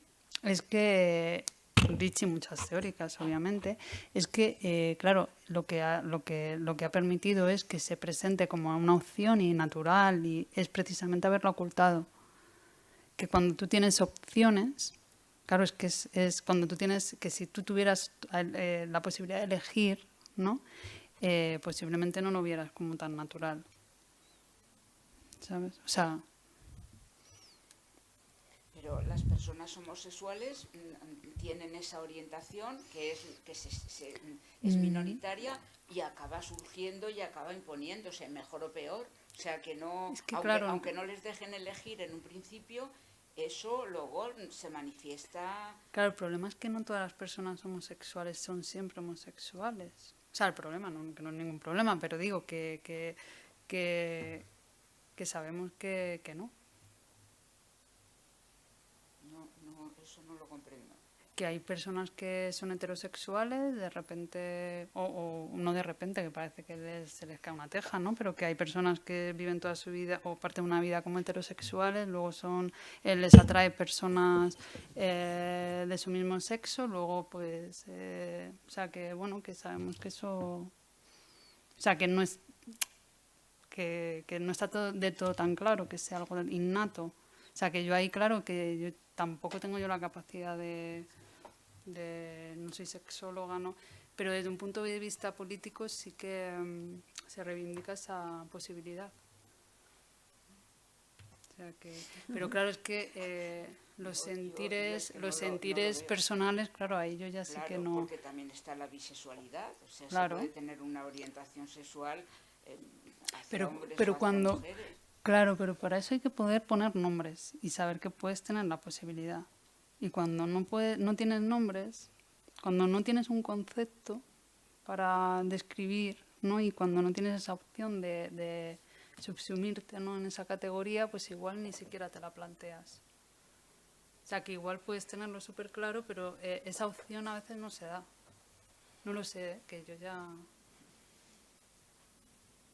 es que Rich y muchas teóricas obviamente es que claro, lo que ha permitido es que se presente como una opción y natural, y es precisamente haberlo ocultado. Que cuando tú tienes opciones, claro, es que es cuando tú tienes, que si tú tuvieras la posibilidad de elegir, ¿no? Posiblemente no lo vieras como tan natural, ¿sabes? O sea, pero las personas homosexuales tienen esa orientación que es minoritaria y acaba surgiendo y acaba imponiéndose, mejor o peor. O sea, que no, es que, claro, aunque no les dejen elegir en un principio, eso luego se manifiesta. Claro, el problema es que no todas las personas homosexuales son siempre homosexuales. O sea, el problema, no, que no es ningún problema, pero digo que sabemos que no. No, eso no lo comprendo. Que hay personas que son heterosexuales, de repente, o no de repente, que parece que se les cae una teja, ¿no? Pero que hay personas que viven toda su vida o parte de una vida como heterosexuales, luego les atrae personas de su mismo sexo, luego pues, o sea que bueno, que sabemos que eso, o sea que no es, que no está de todo tan claro, que sea algo innato. O sea que yo ahí, claro, que yo tampoco tengo yo la capacidad no soy sexóloga, ¿no? Pero desde un punto de vista político sí que se reivindica esa posibilidad. O sea que, pero claro, es que los sentires personales, claro, ahí yo ya sí que no. Porque también está la bisexualidad, o sea, claro. Se puede tener una orientación sexual hacia pero hombres o hacia cuando mujeres. Claro, pero para eso hay que poder poner nombres y saber que puedes tener la posibilidad. Y cuando no tienes nombres, cuando no tienes un concepto para describir, ¿no? Y cuando no tienes esa opción de subsumirte, ¿no? En esa categoría, pues igual ni siquiera te la planteas. O sea, que igual puedes tenerlo súper claro, pero esa opción a veces no se da. No lo sé, que yo ya...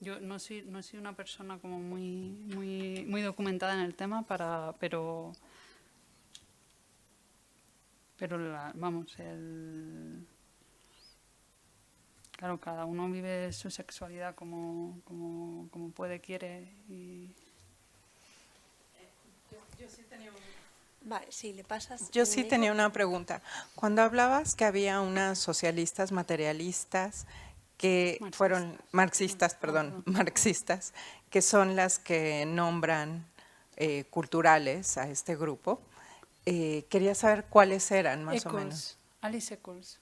Yo no soy una persona como muy documentada en el tema, pero vamos, claro, cada uno vive su sexualidad como puede, quiere. Yo sí tenía Vale, sí, le pasas. Yo sí tenía una pregunta. Cuando hablabas que había unas socialistas materialistas que fueron marxistas, marxistas, que son las que nombran culturales a este grupo, quería saber cuáles eran más o menos. Alice Eccles.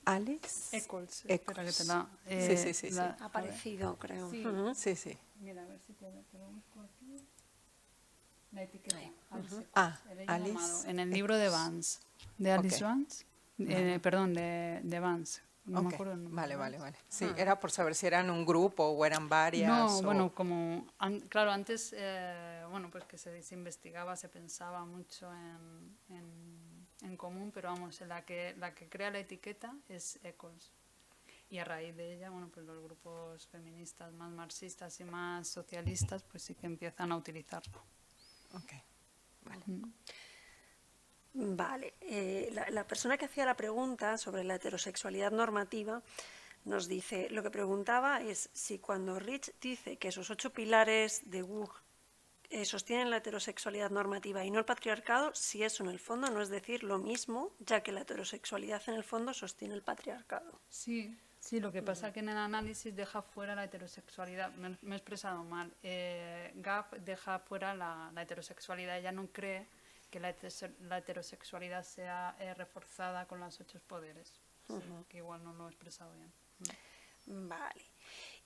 Alice Eccles. Eccles. Espera que te Sí. Ha aparecido, creo. Sí. Ujú. Sí. Mira, a ver si te lo busco aquí. La etiqueta. Alice Eccles. El Alice llamado, en el libro de Vance. De Alice Vance. Perdón, de Vance. No me acuerdo el nombre. Vale. Sí, era por saber si eran un grupo o eran varias. No, bueno, como, claro, antes, pues que se investigaba, se pensaba mucho en común, pero vamos, la que crea la etiqueta es Eccles. Y a raíz de ella, bueno, pues los grupos feministas más marxistas y más socialistas, pues sí que empiezan a utilizarlo. Ok, vale. Vale, la persona que hacía la pregunta sobre la heterosexualidad normativa nos dice, lo que preguntaba es si cuando Rich dice que esos 8 pilares de Woog sostienen la heterosexualidad normativa y no el patriarcado, si eso en el fondo no es decir lo mismo, ya que la heterosexualidad en el fondo sostiene el patriarcado. Sí, sí, lo que pasa es que en el análisis deja fuera la heterosexualidad. Me he expresado mal. Gap deja fuera la heterosexualidad. Ella no cree que la heterosexualidad sea reforzada con los 8 poderes. Sí, que igual no lo he expresado bien. Vale.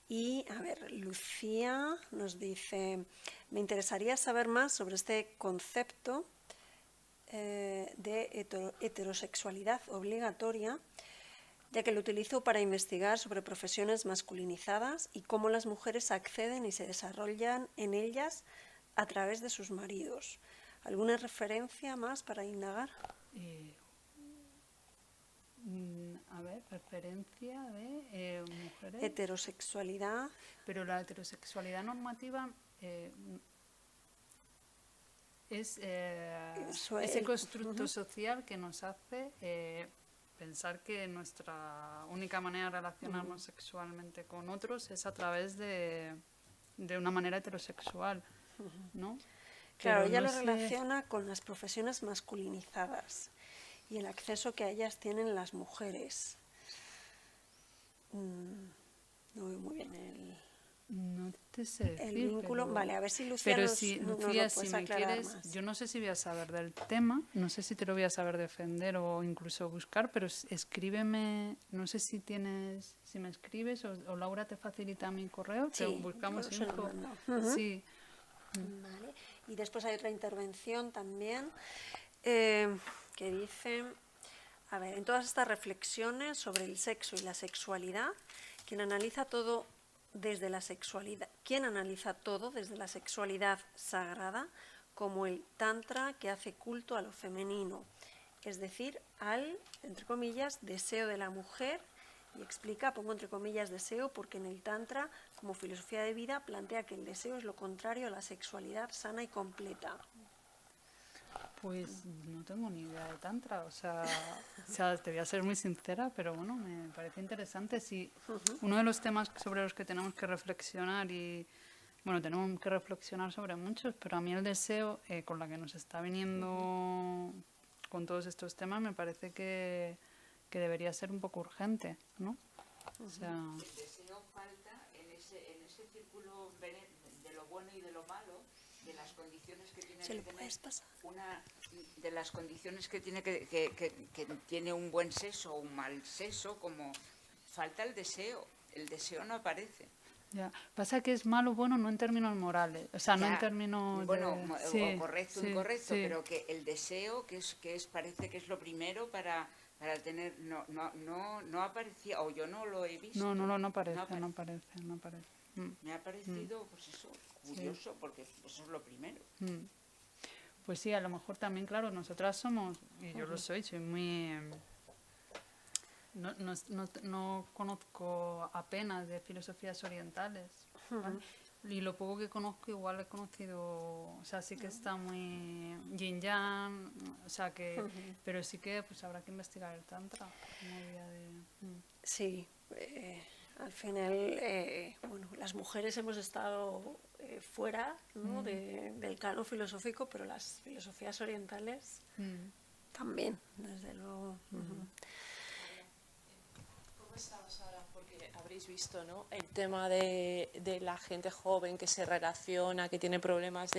Y, a ver, Lucía nos dice, me interesaría saber más sobre este concepto de heterosexualidad obligatoria, ya que lo utilizo para investigar sobre profesiones masculinizadas y cómo las mujeres acceden y se desarrollan en ellas a través de sus maridos. ¿Alguna referencia más para indagar? A ver, referencia de mujeres. Heterosexualidad. Pero la heterosexualidad normativa es ese constructo social que nos hace pensar que nuestra única manera de relacionarnos sexualmente con otros es a través de una manera heterosexual, ¿no? Claro, Pero ella no lo sé- relaciona con las profesiones masculinizadas y el acceso que a ellas tienen las mujeres. No veo muy bien No te sé el decir, vínculo. pero- Vale, a ver si Lucía Pero nos, si, nos Lucía, lo si puedes me aclarar quieres, más. yo no sé si voy a saber del tema, no sé si te lo voy a saber defender o incluso buscar, pero escríbeme, no sé si tienes, si me escribes o Laura te facilita mi correo, te Sí, buscamos yo se lo info. mando. Sí, Vale. Y después hay otra intervención también que dice, a ver, en todas estas reflexiones sobre el sexo y la sexualidad, quien analiza todo desde la sexualidad sagrada como el tantra que hace culto a lo femenino, es decir, al, entre comillas, deseo de la mujer. Y explica, pongo entre comillas deseo, porque en el Tantra, como filosofía de vida, plantea que el deseo es lo contrario a la sexualidad sana y completa. pues no tengo ni idea de tantra, o sea, te voy a ser muy sincera, pero bueno, me parece interesante. Si uno de los temas sobre los que tenemos que reflexionar y bueno, tenemos que reflexionar sobre muchos, pero a mí el deseo, con la que nos está viniendo con todos estos temas, me parece que debería ser un poco urgente, ¿no? O sea, El deseo falta en ese círculo de lo bueno y de lo malo, de las condiciones que tiene ¿Se que lo tener puedes pasar? de las condiciones que tiene que tiene un buen sexo o un mal sexo, como falta el deseo no aparece. ya. Pasa que es malo o bueno no en términos morales, o sea, no en Ya, términos bueno, de... Sí, o correcto, sí, incorrecto, sí. pero que el deseo parece que es lo primero para tener, no aparecía, o yo no lo he visto. No aparece, apare- no aparece. Me ha parecido, pues eso, curioso, porque eso es lo primero. Pues sí, a lo mejor también, claro, nosotras somos, y yo lo soy muy... No conozco apenas de filosofías orientales, ¿vale? Y lo poco que conozco igual he conocido, o sea, sí que está muy yin-yang, o sea que, pero sí que pues habrá que investigar el tantra. Como vía de, Sí, al final, bueno, las mujeres hemos estado fuera, ¿no? del canon filosófico, pero las filosofías orientales también, desde luego. ¿Cómo estamos ahora? Porque habréis visto, ¿no?, el tema de la gente joven que se relaciona, que tiene problemas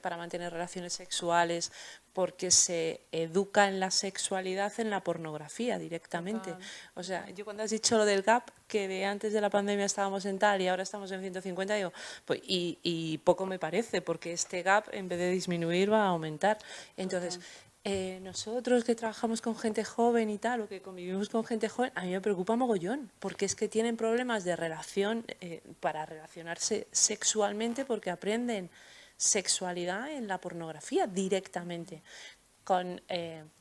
para mantener relaciones sexuales, porque se educa en la sexualidad en la pornografía directamente. Total. O sea, yo cuando has dicho lo del gap, que de antes de la pandemia estábamos en tal y ahora estamos en 150, digo, pues, y poco me parece, porque este gap en vez de disminuir va a aumentar. Entonces, nosotros que trabajamos con gente joven y tal, o que convivimos con gente joven, a mí me preocupa mogollón, porque es que tienen problemas de relación para relacionarse sexualmente, porque aprenden sexualidad en la pornografía directamente, con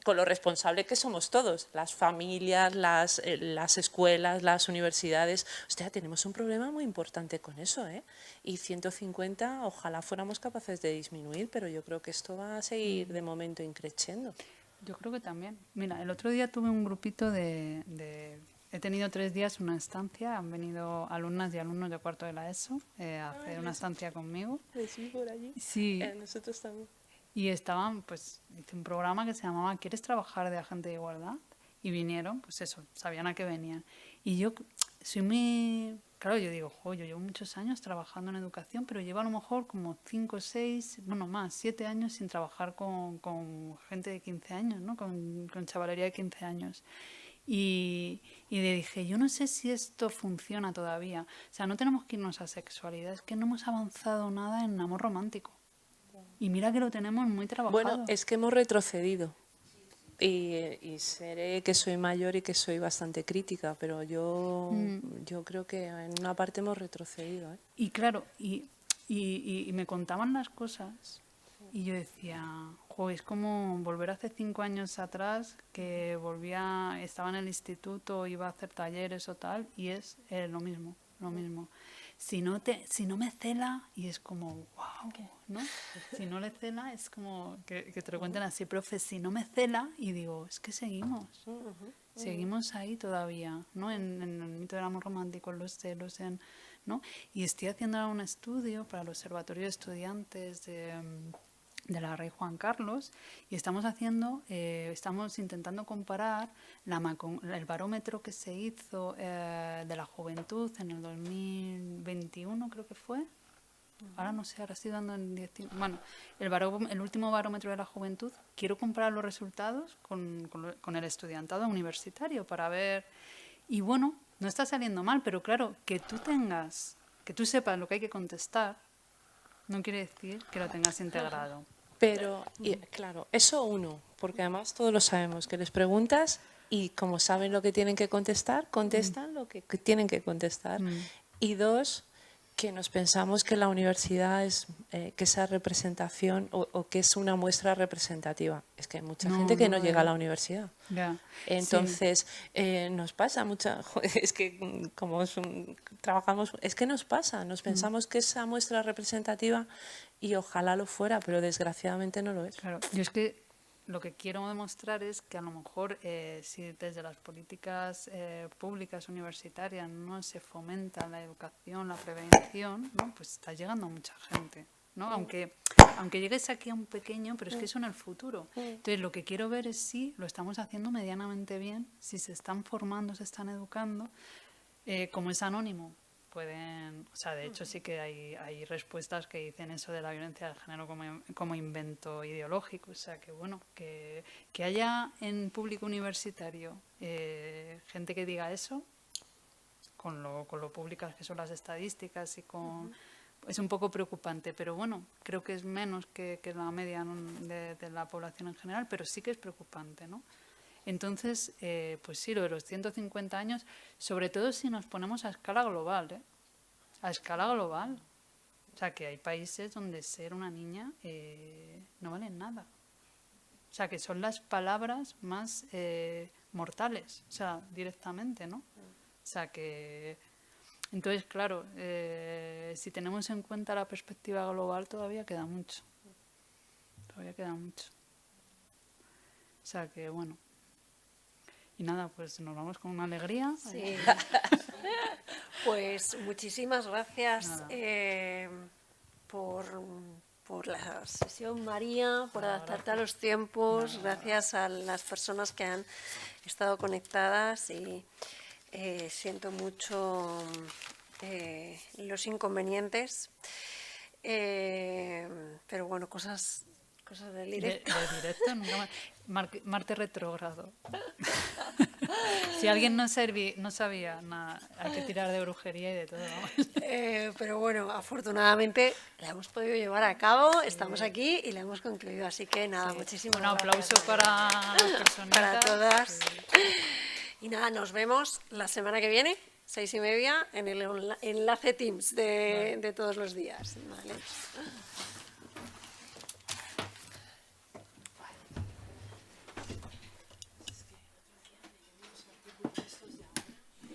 lo responsable que somos todos, las familias, las escuelas, las universidades. Hostia, tenemos un problema muy importante con eso, ¿eh? Y 150, ojalá fuéramos capaces de disminuir, pero yo creo que esto va a seguir de momento increciendo. Yo creo que también. Mira, el otro día tuve un grupito de he tenido 3 días una estancia, han venido alumnas y alumnos de cuarto de la ESO a hacer una estancia conmigo. Sí, por allí. Sí, Nosotros también. y estaban, pues, hice un programa que se llamaba ¿Quieres trabajar de agente de igualdad? Y vinieron, pues eso, sabían a qué venían. Y yo soy muy... Claro, yo digo, yo llevo muchos años trabajando en educación, pero llevo a lo mejor como 5, 6, bueno, más, 7 años sin trabajar con gente de 15 años, ¿no? Con chavalería de 15 años. Y le dije, yo no sé si esto funciona todavía. O sea, no tenemos que irnos a sexualidad, es que no hemos avanzado nada en amor romántico. Y mira que lo tenemos muy trabajado. Bueno, es que hemos retrocedido. Y seré que soy mayor y que soy bastante crítica, pero yo creo que en una parte hemos retrocedido, ¿eh? Y claro, y me contaban las cosas y yo decía, es como volver hace 5 años atrás, que estaba en el instituto, iba a hacer talleres o tal, y es lo mismo, lo mismo. Si no me cela, y es como, wow, ¿no? Si no le cela, es como que te lo cuenten así, profe, si no me cela, y digo, es que seguimos ahí todavía, ¿no? En el mito del amor romántico, en los celos, ¿no? Y estoy haciendo ahora un estudio para el Observatorio de Estudiantes de la Rey Juan Carlos, y estamos intentando comparar el barómetro que se hizo de la juventud en el 2021, creo que fue. Ahora no sé, ahora estoy dando en 19. Bueno, el último barómetro de la juventud, quiero comparar los resultados con el estudiantado universitario para ver. Y bueno, no está saliendo mal, pero claro, que tú sepas lo que hay que contestar, no quiere decir que lo tengas integrado. Pero, claro, eso uno, porque además todos lo sabemos, que les preguntas y como saben lo que tienen que contestar, contestan lo que tienen que contestar. Y 2, que nos pensamos que la universidad es que esa representación o que es una muestra representativa. Es que hay mucha gente que no llega a la universidad. Ya, Entonces, nos pasa es que como trabajamos, es que nos pasa, nos pensamos que esa muestra representativa y ojalá lo fuera, pero desgraciadamente no lo es. Claro, yo es que lo que quiero demostrar es que a lo mejor si desde las políticas públicas universitarias no se fomenta la educación, la prevención, ¿no? Pues está llegando a mucha gente, ¿no? Aunque llegues aquí a un pequeño, pero es que eso en el futuro. Entonces lo que quiero ver es si lo estamos haciendo medianamente bien, si se están formando, se están educando, como es anónimo. De hecho sí que hay respuestas que dicen eso de la violencia de género como invento ideológico, o sea que bueno, que haya en público universitario gente que diga eso, con lo públicas que son las estadísticas es un poco preocupante, pero bueno, creo que es menos que la media de la población en general, pero sí que es preocupante, ¿no? Entonces, pues sí, lo de los 150 años, sobre todo si nos ponemos a escala global, ¿eh? A escala global. O sea, que hay países donde ser una niña no vale nada. O sea, que son las palabras más mortales, o sea, directamente, ¿no? O sea, que... Entonces, claro, si tenemos en cuenta la perspectiva global, todavía queda mucho. Todavía queda mucho. O sea, que bueno... Y nada, pues nos vamos con una alegría. Sí. Pues muchísimas gracias por la sesión, María, por adaptarte a los tiempos. Gracias a las personas que han estado conectadas y siento mucho los inconvenientes. Pero bueno, cosas del directo. De directo, nunca más. Marte retrógrado. Si alguien no sabía nada, hay que tirar de brujería y de todo. Pero bueno, afortunadamente la hemos podido llevar a cabo, estamos aquí y la hemos concluido. Así que nada, muchísimas gracias. Un aplauso para las personitas. Para todas. Sí. Y nada, nos vemos la semana que viene, 6:30, en el enlace Teams de todos los días. ¿Vale?